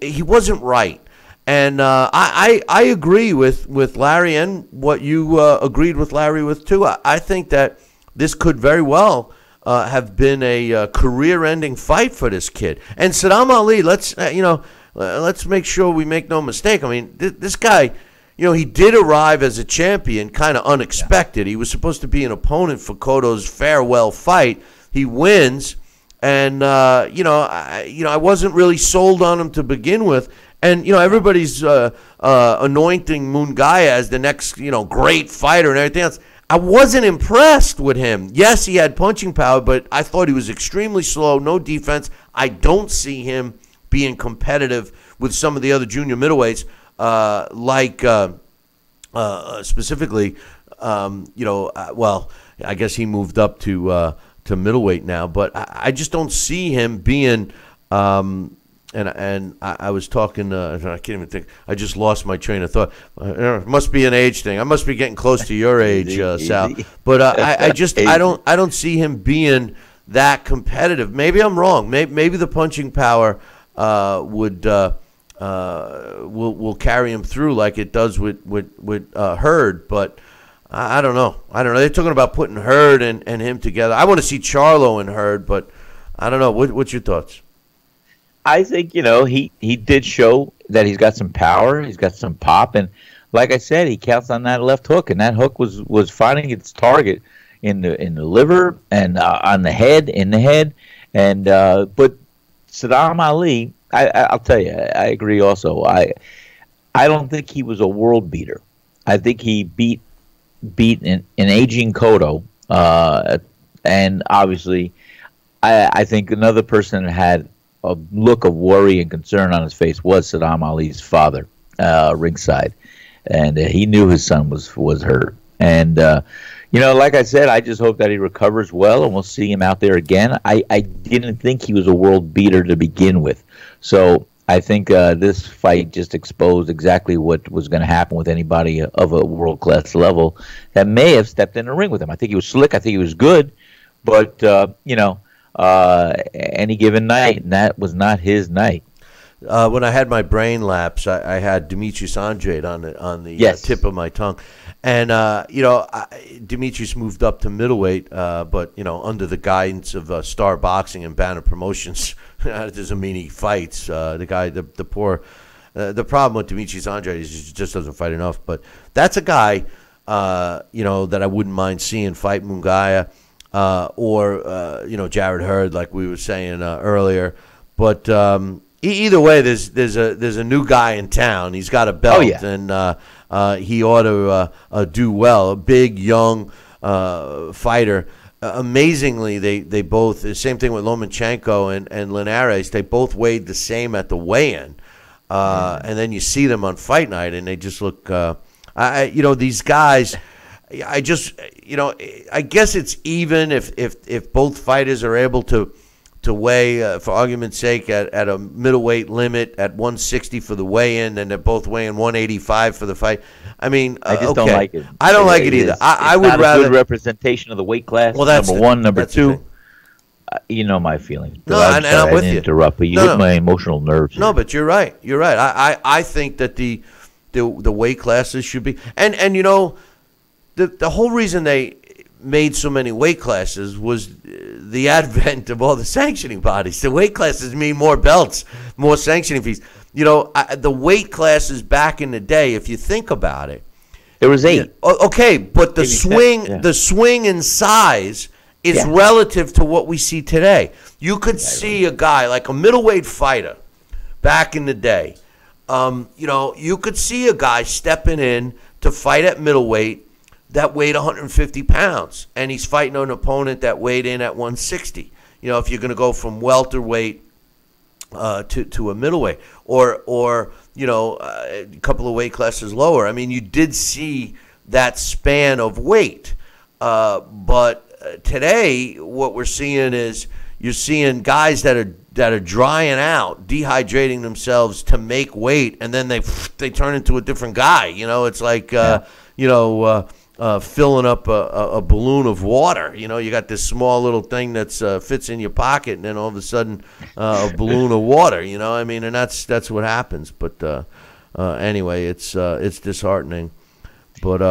S3: he wasn't right. And I agree with Larry, and what you agreed with Larry with too. I think that this could very well have been a career-ending fight for this kid. And Saddam Ali, let's make sure we make no mistake. I mean, this guy, he did arrive as a champion, kind of unexpected. He was supposed to be an opponent for Cotto's farewell fight. He wins, and I wasn't really sold on him to begin with. And, everybody's anointing Mungaya as the next, great fighter and everything else. I wasn't impressed with him. Yes, he had punching power, but I thought he was extremely slow, no defense. I don't see him being competitive with some of the other junior middleweights, specifically, I guess he moved up to middleweight now, but I just don't see him being And I was talking. I can't even think. I just lost my train of thought. It must be an age thing. I must be getting close to your age, Sal. But I don't see him being that competitive. Maybe I'm wrong. Maybe the punching power will carry him through like it does with Hurd. But I don't know. They're talking about putting Hurd and him together. I want to see Charlo and Hurd, but I don't know. What's your thoughts?
S4: I think, he did show that he's got some power, he's got some pop, and like I said, he counts on that left hook, and that hook was finding its target in the liver and on the head, in the head, and but Saddam Ali, I'll tell you, I agree also. I don't think he was a world beater. I think he beat an aging Cotto, and obviously, I think another person that had a look of worry and concern on his face was Saddam Ali's father, ringside, and he knew his son was hurt. And like I said, I just hope that he recovers well, and we'll see him out there again. I didn't think he was a world beater to begin with, so I think this fight just exposed exactly what was going to happen with anybody of a world-class level that may have stepped in the ring with him. I think he was slick. I think he was good. But, any given night, and that was not his night.
S3: When I had my brain lapse, I had Demetrius Andrade on the tip of my tongue. And, Demetrius moved up to middleweight, but, under the guidance of Star Boxing and Banner Promotions, that doesn't mean he fights. The problem with Demetrius Andrade is he just doesn't fight enough. But that's a guy, that I wouldn't mind seeing fight Munguia or Jared Hurd, like we were saying earlier. But either way, there's a new guy in town. He's got a belt, and he ought to do well. A big, young fighter. Amazingly, they both, the same thing with Lomachenko and Linares, they both weighed the same at the weigh-in. And then you see them on fight night, and they just look, these guys, I guess it's even if both fighters are able to weigh, for argument's sake, at a middleweight limit at 160 for the weigh-in, and they're both weighing 185 for the fight. I mean,
S4: I just don't like it.
S3: I don't like it either. I would
S4: not
S3: rather
S4: a good representation of the weight class.
S3: Well, that's
S4: number one. Number two, you know my feelings.
S3: No, and I'm with you.
S4: Interrupt, but you hit my emotional nerves.
S3: No, but you're right. You're right. I think that the weight classes should be, and the whole reason they made so many weight classes was the advent of all the sanctioning bodies. The weight classes mean more belts, more sanctioning fees. The weight classes back in the day, if you think about it,
S4: there was 8.
S3: Okay, but the swing,
S4: 10, yeah.
S3: the swing in size is relative to what we see today. You could see a guy like a middleweight fighter back in the day. You could see a guy stepping in to fight at middleweight that weighed 150 pounds, and he's fighting an opponent that weighed in at 160. If you're going to go from welterweight to a middleweight, or a couple of weight classes lower. I mean, you did see that span of weight, but today what we're seeing is you're seeing guys that are drying out, dehydrating themselves to make weight, and then they turn into a different guy. It's like filling up a balloon of water. You got this small little thing that's fits in your pocket, and then all of a sudden a balloon of water. And that's what happens. But anyway, it's disheartening. But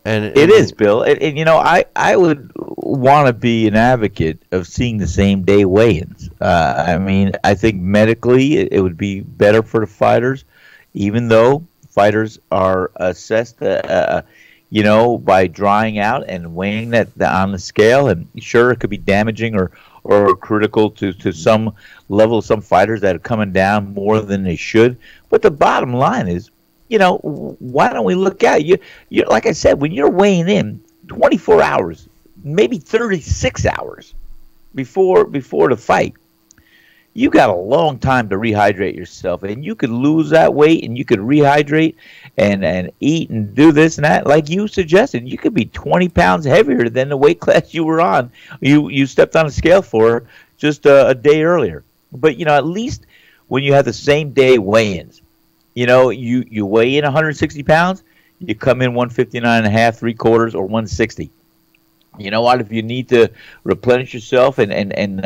S3: it
S4: is, Bill. And I would want to be an advocate of seeing the same day weigh-ins. I think medically it would be better for the fighters, even though fighters are assessed. By drying out and weighing that on the scale, and sure, it could be damaging or critical to some level of some fighters that are coming down more than they should. But the bottom line is, why don't we look at you? Like I said, when you're weighing in 24 hours, maybe 36 hours before the fight, you got a long time to rehydrate yourself, and you could lose that weight, and you could rehydrate and eat and do this and that. Like you suggested, you could be 20 pounds heavier than the weight class you were on. You stepped on a scale for just a day earlier. But at least when you have the same day weigh-ins, you weigh in 160 pounds, you come in 159 and a half, 3/4, or 160. You know what? If you need to replenish yourself and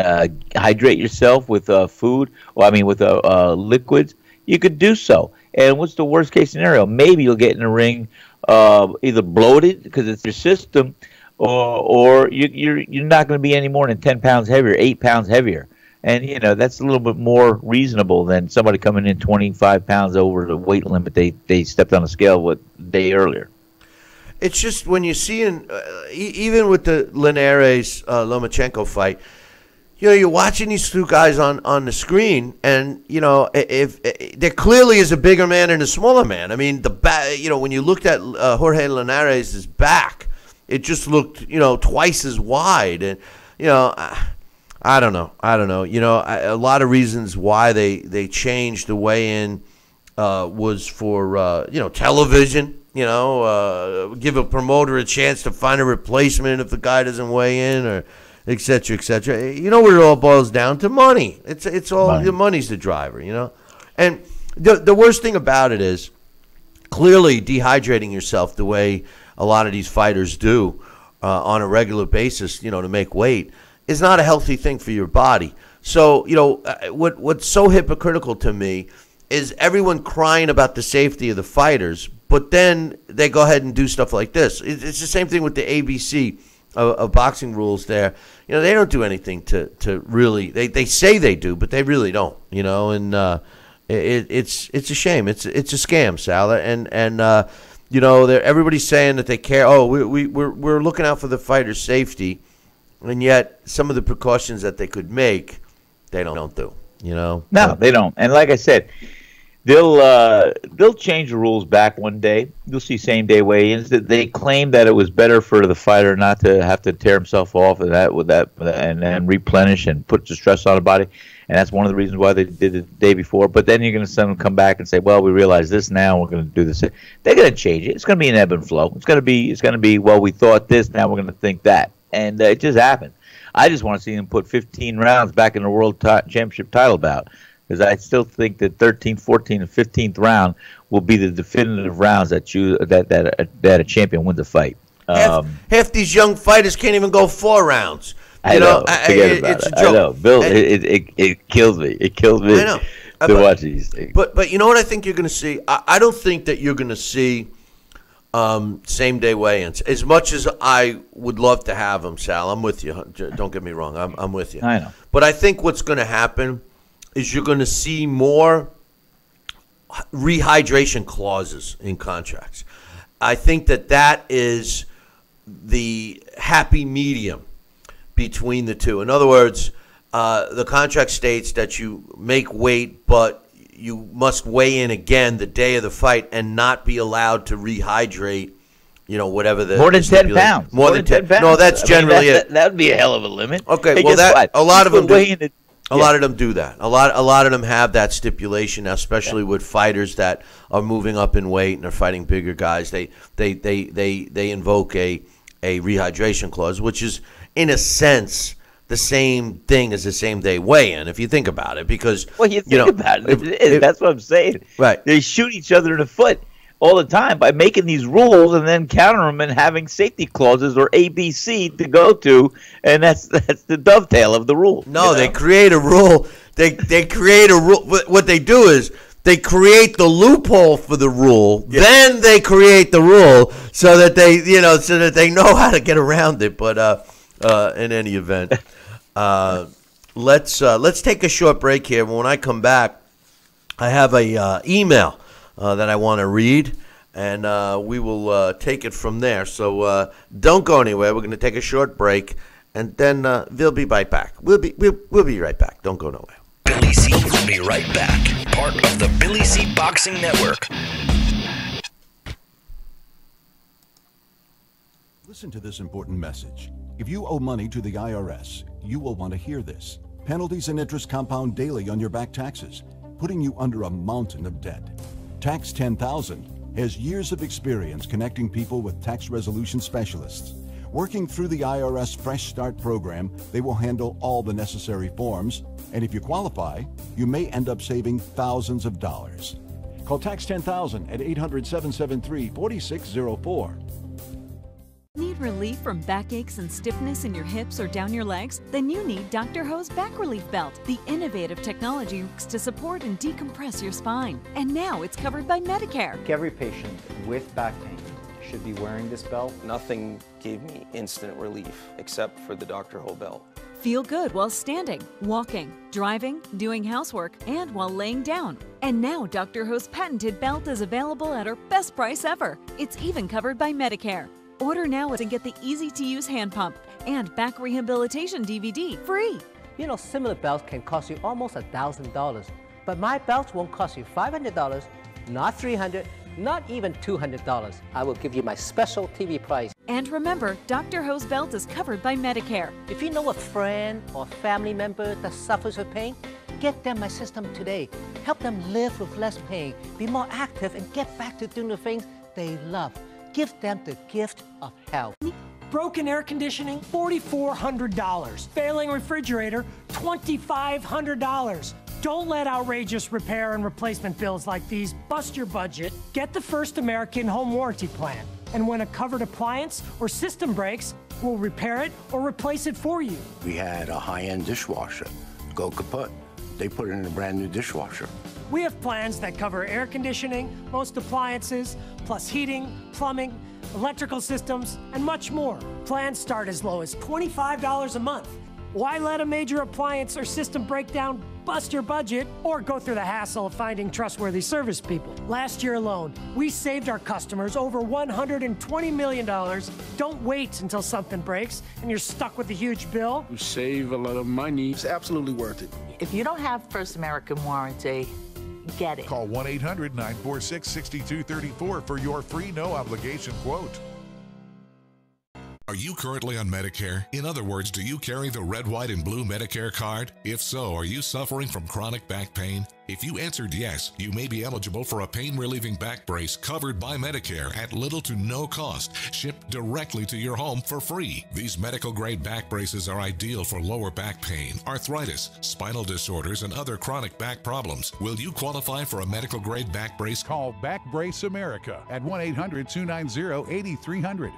S4: hydrate yourself with food, with liquids, you could do so. And what's the worst case scenario? Maybe you'll get in the ring either bloated because it's your system, or you're not going to be any more than 10 pounds heavier, 8 pounds heavier. And, that's a little bit more reasonable than somebody coming in 25 pounds over the weight limit they stepped on the scale a day earlier.
S3: It's just when you're seeing, even with the Linares Lomachenko fight, you're watching these two guys on the screen, and if there clearly is a bigger man and a smaller man. I mean, when you looked at Jorge Linares' back, it just looked twice as wide, and I don't know. A lot of reasons why they changed the weigh-in was for television. Give a promoter a chance to find a replacement if the guy doesn't weigh in, or et cetera, et cetera. You know what it all boils down to? Money. It's all money. The money's the driver, And the worst thing about it is clearly dehydrating yourself the way a lot of these fighters do on a regular basis, to make weight, is not a healthy thing for your body. So, what's so hypocritical to me is everyone crying about the safety of the fighters, but then they go ahead and do stuff like this. It's the same thing with the ABC of boxing rules there. They don't do anything to really, they say they do, but they really don't, and it's a shame. It's a scam, Sal. And everybody's saying that they care. Oh, we're looking out for the fighter's safety, and yet some of the precautions that they could make, they don't do, No,
S4: they don't. And like I said, they'll change the rules back one day. You'll see same-day weigh-ins. They claim that it was better for the fighter not to have to tear himself off and then replenish and put the stress on the body. And that's one of the reasons why they did it the day before. But then you're going to send them come back and say, well, we realize this now, we're going to do this. They're going to change it. It's going to be an ebb and flow. It's going to be well, we thought this, now we're going to think that. And it just happened. I just want to see them put 15 rounds back in the World Championship title bout, because I still think that 13th, 14th, and 15th round will be the definitive rounds that a champion wins a fight.
S3: Half these young fighters can't even go 4 rounds.
S4: Forget about it. I know, Bill. It kills me. It kills me to watch these things.
S3: But you know what I think you're going to see? I don't think that you're going to see same-day weigh-ins. As much as I would love to have them, Sal, I'm with you. Don't get me wrong. I'm with you.
S4: I know.
S3: But I think what's going to happen is you're going to see more rehydration clauses in contracts. I think that is the happy medium between the two. In other words, the contract states that you make weight, but you must weigh in again the day of the fight and not be allowed to rehydrate, whatever the...
S4: More than 10 pounds.
S3: More than 10 pounds. No, that's generally it.
S4: That would be a hell of a limit.
S3: Okay,
S4: hey,
S3: well, a lot of them do. A
S4: Yeah.
S3: lot of them do that. A lot of them have that stipulation now, especially with fighters that are moving up in weight and are fighting bigger guys. They invoke a rehydration clause, which is in a sense the same thing as the same day weigh-in, if you think about it. Because
S4: you think about it, that's what I'm saying.
S3: Right?
S4: They shoot each other in the foot all the time by making these rules and then counter them and having safety clauses or ABC to go to, and that's the dovetail of the rule.
S3: No, they create a rule. They create a rule. What they do is they create the loophole for the rule. Yeah. Then they create the rule so that they know how to get around it. But in any event, let's take a short break here. When I come back, I have a email that I want to read, and we will take it from there. So don't go anywhere. We're going to take a short break, and then we'll be right back. We'll be right back. Don't go nowhere.
S20: Billy C will be right back. Part of the Billy C Boxing Network.
S13: Listen to this important message. If you owe money to the IRS, you will want to hear this. Penalties and interest compound daily on your back taxes, putting you under a mountain of debt. Tax 10,000 has years of experience connecting people with tax resolution specialists. Working through the IRS Fresh Start program, they will handle all the necessary forms, and if you qualify, you may end up saving thousands of dollars. Call Tax 10,000 at 800-773-4604.
S10: Need relief from backaches and stiffness in your hips or down your legs? Then you need Dr. Ho's Back Relief Belt. The innovative technology works to support and decompress your spine. And now it's covered by Medicare.
S16: Every patient with back pain should be wearing this belt.
S12: Nothing gave me instant relief except for the Dr. Ho belt.
S10: Feel good while standing, walking, driving, doing housework, and while laying down. And now Dr. Ho's patented belt is available at our best price ever. It's even covered by Medicare. Order now and get the easy-to-use hand pump and back rehabilitation DVD free.
S11: You know, similar belts can cost you almost $1,000. But my belts won't cost you $500, not $300, not even $200. I will give you my special TV price.
S10: And remember, Dr. Ho's belt is covered by Medicare.
S11: If you know a friend or family member that suffers with pain, get them my system today. Help them live with less pain, be more active, and get back to doing the things they love. Give them the gift of health.
S5: Broken air conditioning, $4,400. Failing refrigerator, $2,500. Don't let outrageous repair and replacement bills like these bust your budget. Get the First American Home Warranty Plan. And when a covered appliance or system breaks, we'll repair it or replace it for you.
S6: We had a high-end dishwasher go kaput. They put it in a brand new dishwasher.
S5: We have plans that cover air conditioning, most appliances, plus heating, plumbing, electrical systems, and much more. Plans start as low as $25 a month. Why let a major appliance or system breakdown bust your budget or go through the hassle of finding trustworthy service people? Last year alone, we saved our customers over $120 million. Don't wait until something breaks and you're stuck with a huge bill.
S7: You save a lot of money. It's absolutely worth it.
S8: If you don't have First American warranty, get it.
S14: Call 1-800-946-6234 for your free no-obligation quote.
S9: Are you currently on Medicare? In other words, do you carry the red, white, and blue Medicare card? If so, are you suffering from chronic back pain? If you answered yes, you may be eligible for a pain-relieving back brace covered by Medicare at little to no cost, shipped directly to your home for free. These medical-grade back braces are ideal for lower back pain, arthritis, spinal disorders, and other chronic back problems. Will you qualify for a medical-grade back brace?
S14: Call Back Brace America at 1-800-290-8300.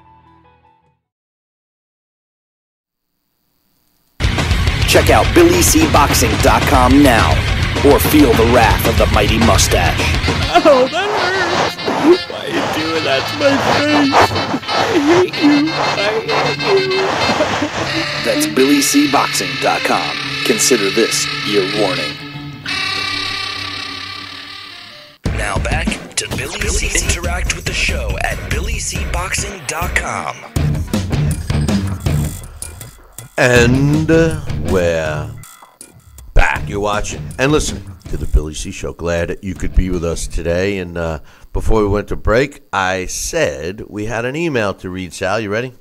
S1: Check out BillyCBoxing.com now, or feel the wrath of the mighty mustache.
S15: Oh, that hurts! Why are you doing that to my face? I hate you.
S1: That's BillyCBoxing.com. Consider this your warning.
S20: Now back to Billy C. Interact with the show at BillyCBoxing.com.
S3: And we're back. You're watching and listening to the Billy C. Show. Glad that you could be with us today. And before we went to break, I said we had an email to read. Sal, you ready?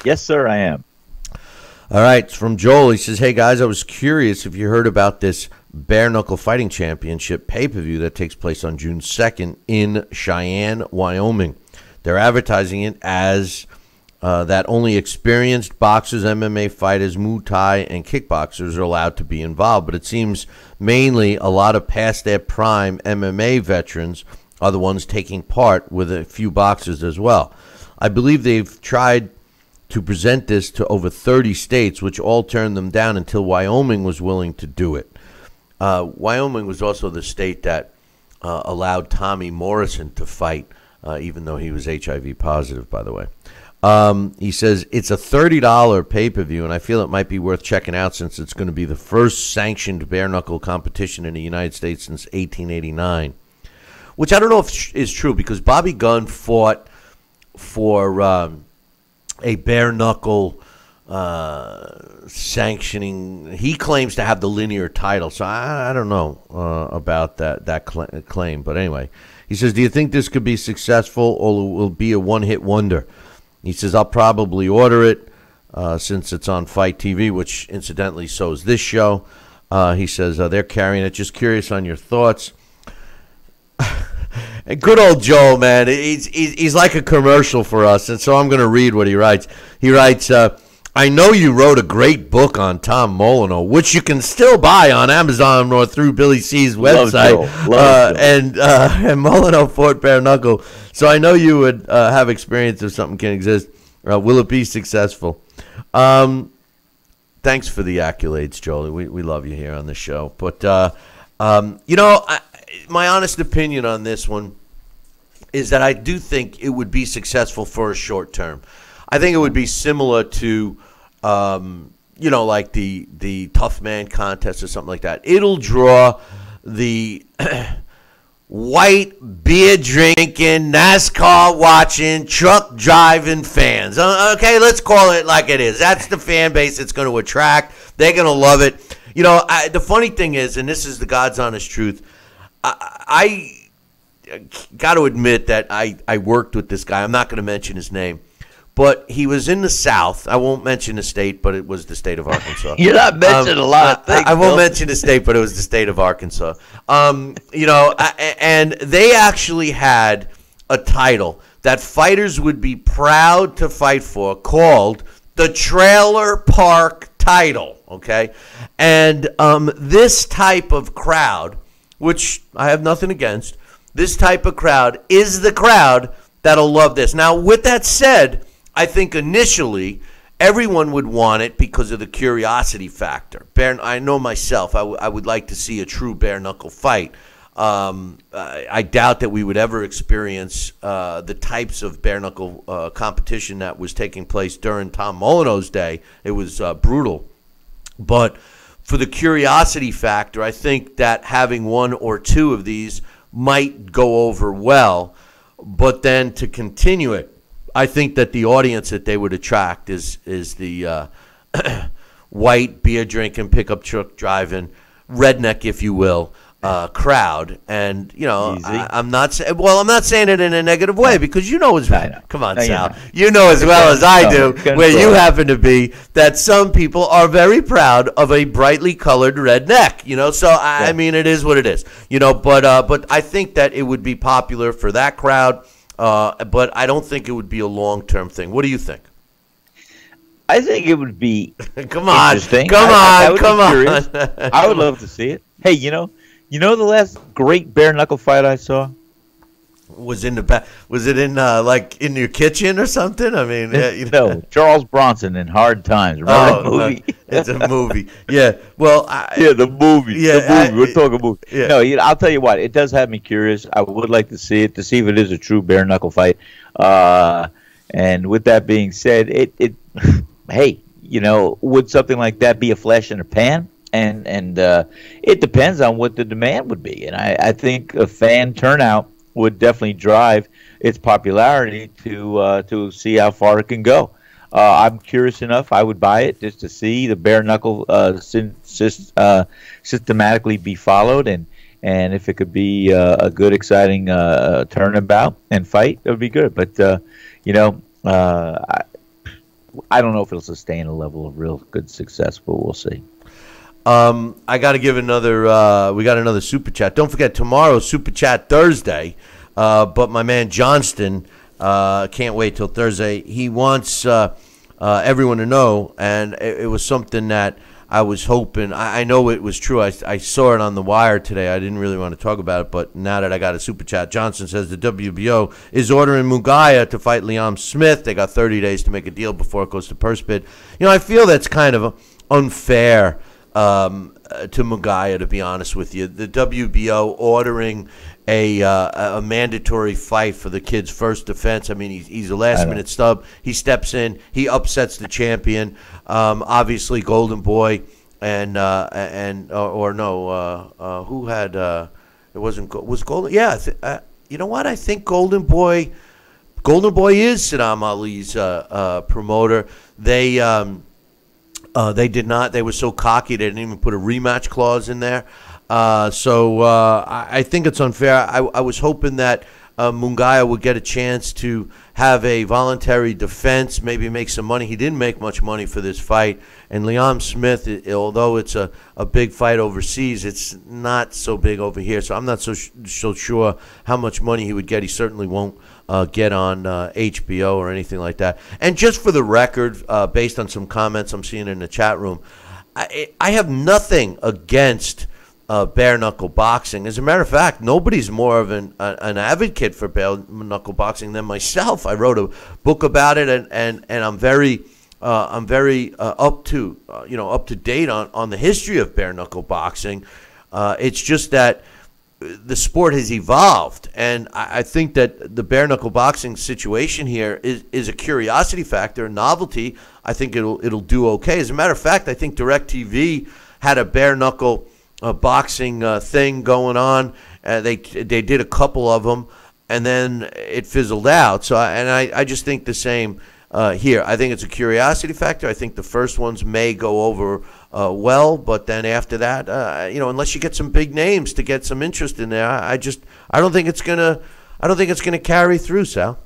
S4: Yes, sir, I am.
S3: All right. It's from Joel. He says, hey, guys, I was curious if you heard about this Bare Knuckle Fighting Championship pay-per-view that takes place on June 2nd in Cheyenne, Wyoming. They're advertising it as that only experienced boxers, MMA fighters, Muay Thai, and kickboxers are allowed to be involved. But it seems mainly a lot of past their prime MMA veterans are the ones taking part, with a few boxers as well. I believe they've tried to present this to over 30 states, which all turned them down until Wyoming was willing to do it. Wyoming was also the state that allowed Tommy Morrison to fight, even though he was HIV positive, by the way. He says it's a $30 pay-per-view, and I feel it might be worth checking out since it's going to be the first sanctioned bare-knuckle competition in the United States since 1889, which I don't know if is true because Bobby Gunn fought for a bare-knuckle sanctioning. He claims to have the linear title, so I don't know about that claim. But anyway, he says, do you think this could be successful or will be a one-hit wonder? He says, I'll probably order it since it's on Fight TV, which incidentally so is this show. He says, they're carrying it. Just curious on your thoughts. And good old Joe, man. He's like a commercial for us, and so I'm going to read what he writes. He writes, I know you wrote a great book on Tom Molyneux, which you can still buy on Amazon or through Billy C's website. And Molyneux fought bare knuckle. So I know you would have experience if something can exist. Will it be successful? Thanks for the accolades, Jolie. We love you here on the show. But, my honest opinion on this one is that I do think it would be successful for a short term. I think it would be similar to, like the Tough Man contest or something like that. It'll draw the white beer drinking, NASCAR watching, truck driving fans. Okay, let's call it like it is. That's the fan base it's going to attract. They're going to love it. You know, the funny thing is, and this is the God's honest truth, I got to admit that I worked with this guy. I'm not going to mention his name. But he was in the South. I won't mention the state, but it was the state of Arkansas.
S4: You're not mentioning a lot of things.
S3: I won't mention the state, but it was the state of Arkansas. You know, and they actually had a title that fighters would be proud to fight for called the Trailer Park title, okay? And this type of crowd, which I have nothing against, this type of crowd is the crowd that'll love this. Now, with that said, I think initially everyone would want it because of the curiosity factor. I know myself, I would like to see a true bare-knuckle fight. I doubt that we would ever experience the types of bare-knuckle competition that was taking place during Tom Molyneux's day. It was brutal. But for the curiosity factor, I think that having one or two of these might go over well. But then to continue it, I think that the audience that they would attract is the white beer drinking, pickup truck driving, redneck, if you will, crowd. And you know, I'm not saying it in a negative way because you know as well. Come on, Sal, you know as well as I do where you happen to be that some people are very proud of a brightly colored redneck. You know, so I mean, it is what it is. You know, but I think that it would be popular for that crowd. But I don't think it would be a long-term thing. What do you think?
S4: I think it would be
S3: come on,
S4: interesting.
S3: Come on.
S4: I would love to see it. Hey, you know the last great bare knuckle fight I saw
S3: was in the back. Was it in like in your kitchen or something? I mean,
S4: no, Charles Bronson in Hard Times. Remember that movie?
S3: It's a movie. Yeah. Well,
S4: the movie. Yeah, the movie. We're talking movie.
S3: Yeah.
S4: No, I'll tell you what. It does have me curious. I would like to see it to see if it is a true bare knuckle fight. And with that being said, it hey, you know, would something like that be a flash in the pan? And it depends on what the demand would be. And I think a fan turnout would definitely drive its popularity to see how far it can go. I'm curious enough. I would buy it just to see the bare knuckle systematically be followed, and if it could be a good, exciting turnabout and fight, it would be good. But you know, I don't know if it'll sustain a level of real good success, but we'll see.
S3: I got to give another. We got another super chat. Don't forget tomorrow's Super Chat Thursday. But my man Johnston can't wait till Thursday. He wants everyone to know, and it was something that I was hoping. I know it was true. I saw it on the wire today. I didn't really want to talk about it, but now that I got a super chat, Johnson says the WBO is ordering Mugaya to fight Liam Smith. They got 30 days to make a deal before it goes to purse bid. You know, I feel that's kind of unfair to Mugaya, to be honest with you. The WBO ordering a mandatory fight for the kid's first defense. I mean, he's a last-minute stub. He steps in. He upsets the champion. Obviously, Golden Boy who had it was Golden. Yeah, you know what? I think Golden Boy is Saddam Ali's promoter. They did not. They were so cocky they didn't even put a rematch clause in there. So I think it's unfair. I was hoping that Mungaya would get a chance to have a voluntary defense, maybe make some money. He didn't make much money for this fight. And Liam Smith, although it's a big fight overseas, it's not so big over here. So I'm not so sure how much money he would get. He certainly won't get on HBO or anything like that. And just for the record, based on some comments I'm seeing in the chat room, I have nothing against bare knuckle boxing. As a matter of fact, nobody's more of an advocate for bare knuckle boxing than myself. I wrote a book about it, and I'm very up to date on the history of bare knuckle boxing. It's just that the sport has evolved, and I think that the bare knuckle boxing situation here is a curiosity factor, a novelty. I think it'll do okay. As a matter of fact, I think DirecTV had a bare knuckle boxing thing going on, They did a couple of them, and then it fizzled out. So I just think the same here. I think it's a curiosity factor. I think the first ones may go over well, but then after that, unless you get some big names to get some interest in there, I don't think it's gonna carry through, Sal.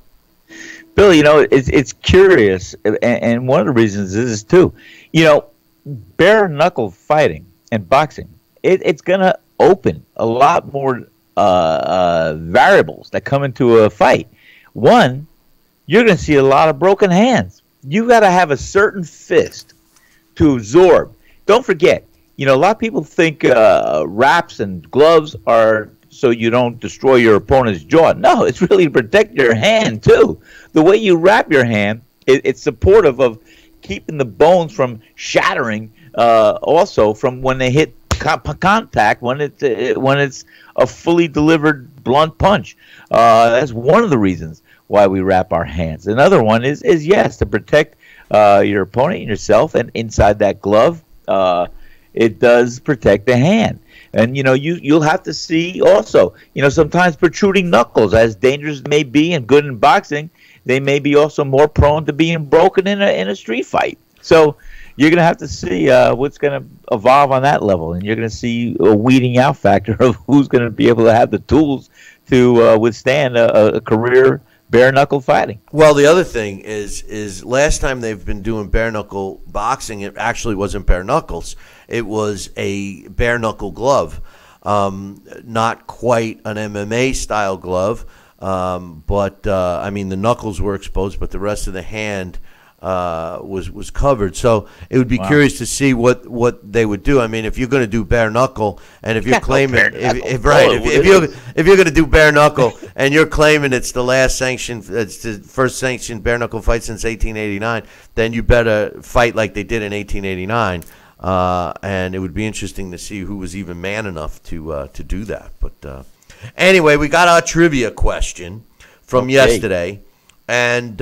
S4: Bill, it's curious, and one of the reasons is too, bare knuckle fighting and boxing, it's gonna open a lot more variables that come into a fight. One, you're gonna see a lot of broken hands. You got to have a certain fist to absorb. Don't forget, a lot of people think wraps and gloves are so you don't destroy your opponent's jaw. No, it's really to protect your hand, too. The way you wrap your hand, it's supportive of keeping the bones from shattering, also from when they hit contact, when it's a fully delivered blunt punch. That's one of the reasons why we wrap our hands. Another one is yes, to protect your opponent and yourself, and inside that glove, it does protect the hand. And you'll have to see also, sometimes protruding knuckles, as dangerous as may be and good in boxing, they may be also more prone to being broken in a street fight. So you're going to have to see what's going to evolve on that level, and you're going to see a weeding out factor of who's going to be able to have the tools to withstand a career bare knuckle fighting.
S3: Well, the other thing is last time they've been doing bare knuckle boxing, it actually wasn't bare knuckles. It was a bare knuckle glove, not quite an MMA style glove, but the knuckles were exposed, but the rest of the hand was covered. So it would be curious to see what they would do. I mean, if you're going to do bare knuckle, and if you're claiming if you're going to do bare knuckle and you're claiming it's the first sanctioned bare knuckle fight since 1889, then you better fight like they did in 1889. And it would be interesting to see who was even man enough to do that. But anyway, we got our trivia question from yesterday, and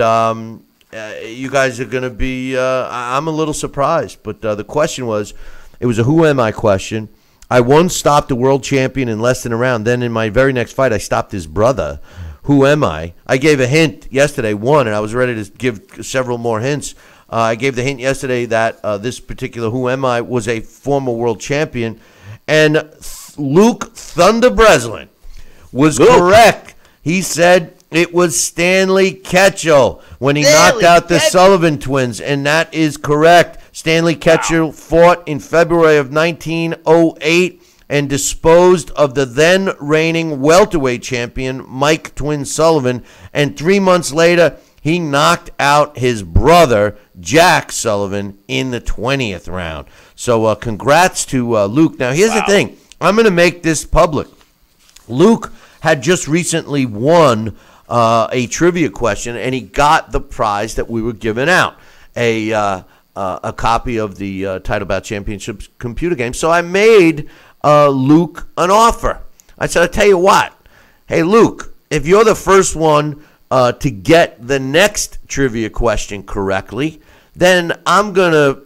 S3: you guys are going to be I'm a little surprised, but the question was, it was a who am I question. I once stopped a world champion in less than a round. Then in my very next fight, I stopped his brother. Who am I? I gave a hint yesterday, one, and I was ready to give several more hints. I gave the hint yesterday that this particular who am I was a former world champion, and Luke Thunder Breslin was correct. He said it was Stanley Ketchel when he knocked out the Sullivan twins, and that is correct. Stanley Ketchel fought in February of 1908 and disposed of the then reigning welterweight champion Mike Twin Sullivan, and 3 months later he knocked out his brother Jack Sullivan in the 20th round. So congrats to Luke. Now here's the thing. I'm going to make this public. Luke had just recently won a trivia question, and he got the prize that we were giving out, a copy of the Title Bout Championships computer game. So I made Luke an offer. I said, I'll tell you what. Hey, Luke, if you're the first one to get the next trivia question correctly, then I'm going to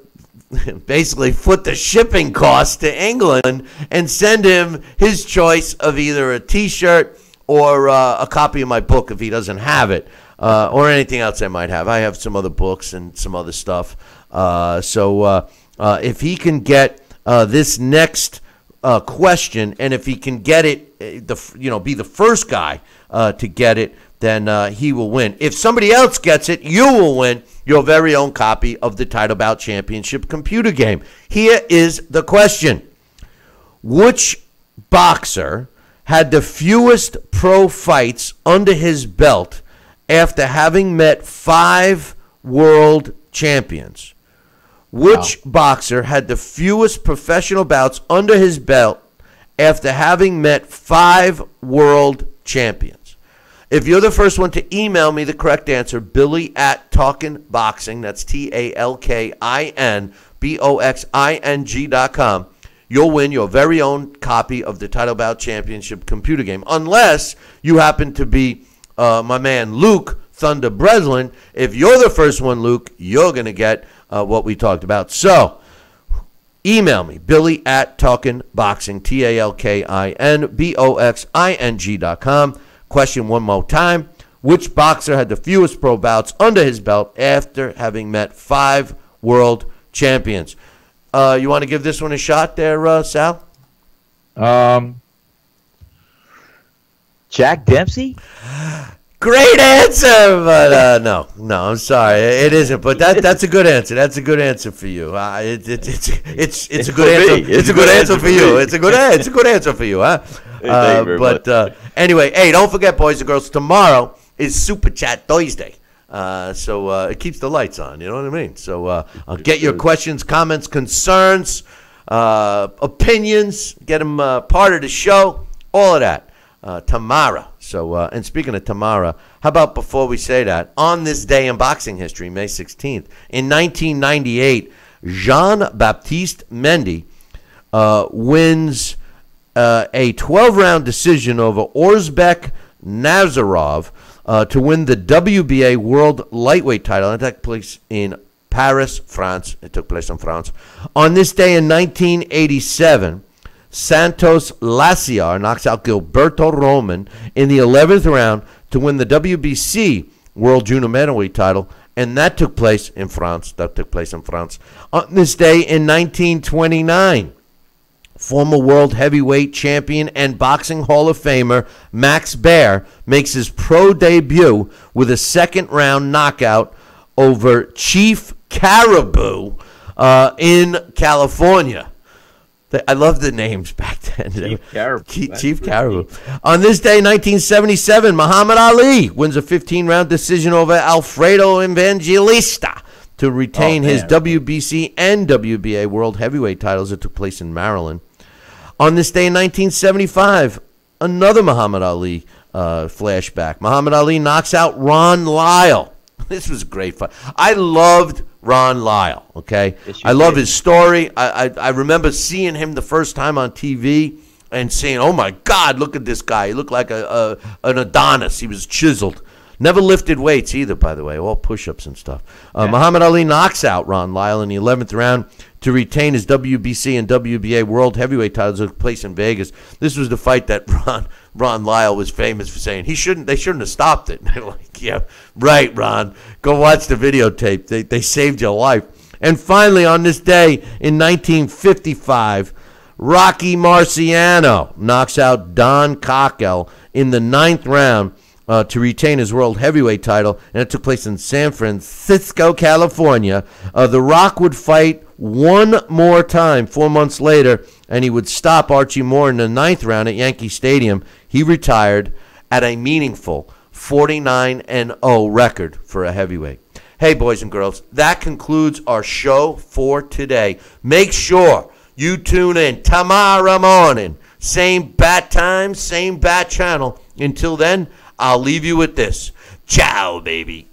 S3: basically foot the shipping costs to England and send him his choice of either a T-shirt or a copy of my book if he doesn't have it, or anything else I might have. I have some other books and some other stuff. So if he can get this next question, and if he can get it, be the first guy to get it, then he will win. If somebody else gets it, you will win your very own copy of the Title Bout Championship computer game. Here is the question. Which boxer had the fewest pro fights under his belt after having met 5 world champions? Which boxer had the fewest professional bouts under his belt after having met 5 world champions? If you're the first one to email me the correct answer, Billy@TalkinBoxing, that's TalkinBoxing.com, you'll win your very own copy of the Title Bout Championship computer game. Unless you happen to be my man Luke Thunder Breslin. If you're the first one, Luke, you're going to get what we talked about. So, Email me, Billy@talkinboxing, TalkinBoxing.com. Question one more time. Which boxer had the fewest pro bouts under his belt after having met 5 world champions? You want to give this one a shot there, Sal?
S4: Jack Dempsey?
S3: Great answer, but no, I'm sorry, it isn't. But that's a good answer. That's a good answer for you. It's a good answer. It's a good answer for you. It's a good answer for you, huh? Anyway, hey, don't forget, boys and girls, tomorrow is Super Chat Thursday. So it keeps the lights on. You know what I mean? So get your questions, comments, concerns, opinions. Get them part of the show. All of that. Tomorrow. So, and speaking of tomorrow, how about before we say that, on this day in boxing history, May 16th, in 1998, Jean-Baptiste Mendy wins a 12-round decision over Orzbek Nazarov to win the WBA World Lightweight title. And that took place in Paris, France. It took place in France. On this day in 1987, Santos Laciar knocks out Gilberto Roman in the 11th round to win the WBC World Junior Middleweight title, and that took place in France. On this day in 1929, former world heavyweight champion and boxing Hall of Famer Max Baer makes his pro debut with a second-round knockout over Chief Caribou in California. I love the names back then. Chief Caribou. On this day, 1977, Muhammad Ali wins a 15-round decision over Alfredo Evangelista to retain his WBC and WBA World Heavyweight titles that took place in Maryland. On this day in 1975, another Muhammad Ali flashback. Muhammad Ali knocks out Ron Lyle. This was great fun. I loved Ron Lyle, okay? Yes, I love his story. I remember seeing him the first time on TV and saying, oh, my God, look at this guy. He looked like an Adonis. He was chiseled. Never lifted weights either, by the way, all push-ups and stuff. Muhammad Ali knocks out Ron Lyle in the 11th round to retain his WBC and WBA World Heavyweight titles that took place in Vegas. This was the fight that Ron Lyle was famous for saying they shouldn't have stopped it. They're like, yeah, right, Ron. Go watch the videotape. They saved your life. And finally, on this day in 1955, Rocky Marciano knocks out Don Cockell in the 9th round to retain his world heavyweight title, and it took place in San Francisco, California. The Rock would fight one more time 4 months later, and he would stop Archie Moore in the 9th round at Yankee Stadium. He retired at a meaningful 49-0 record for a heavyweight. Hey, boys and girls, that concludes our show for today. Make sure you tune in tomorrow morning. Same bat time, same bat channel. Until then, I'll leave you with this. Ciao, baby.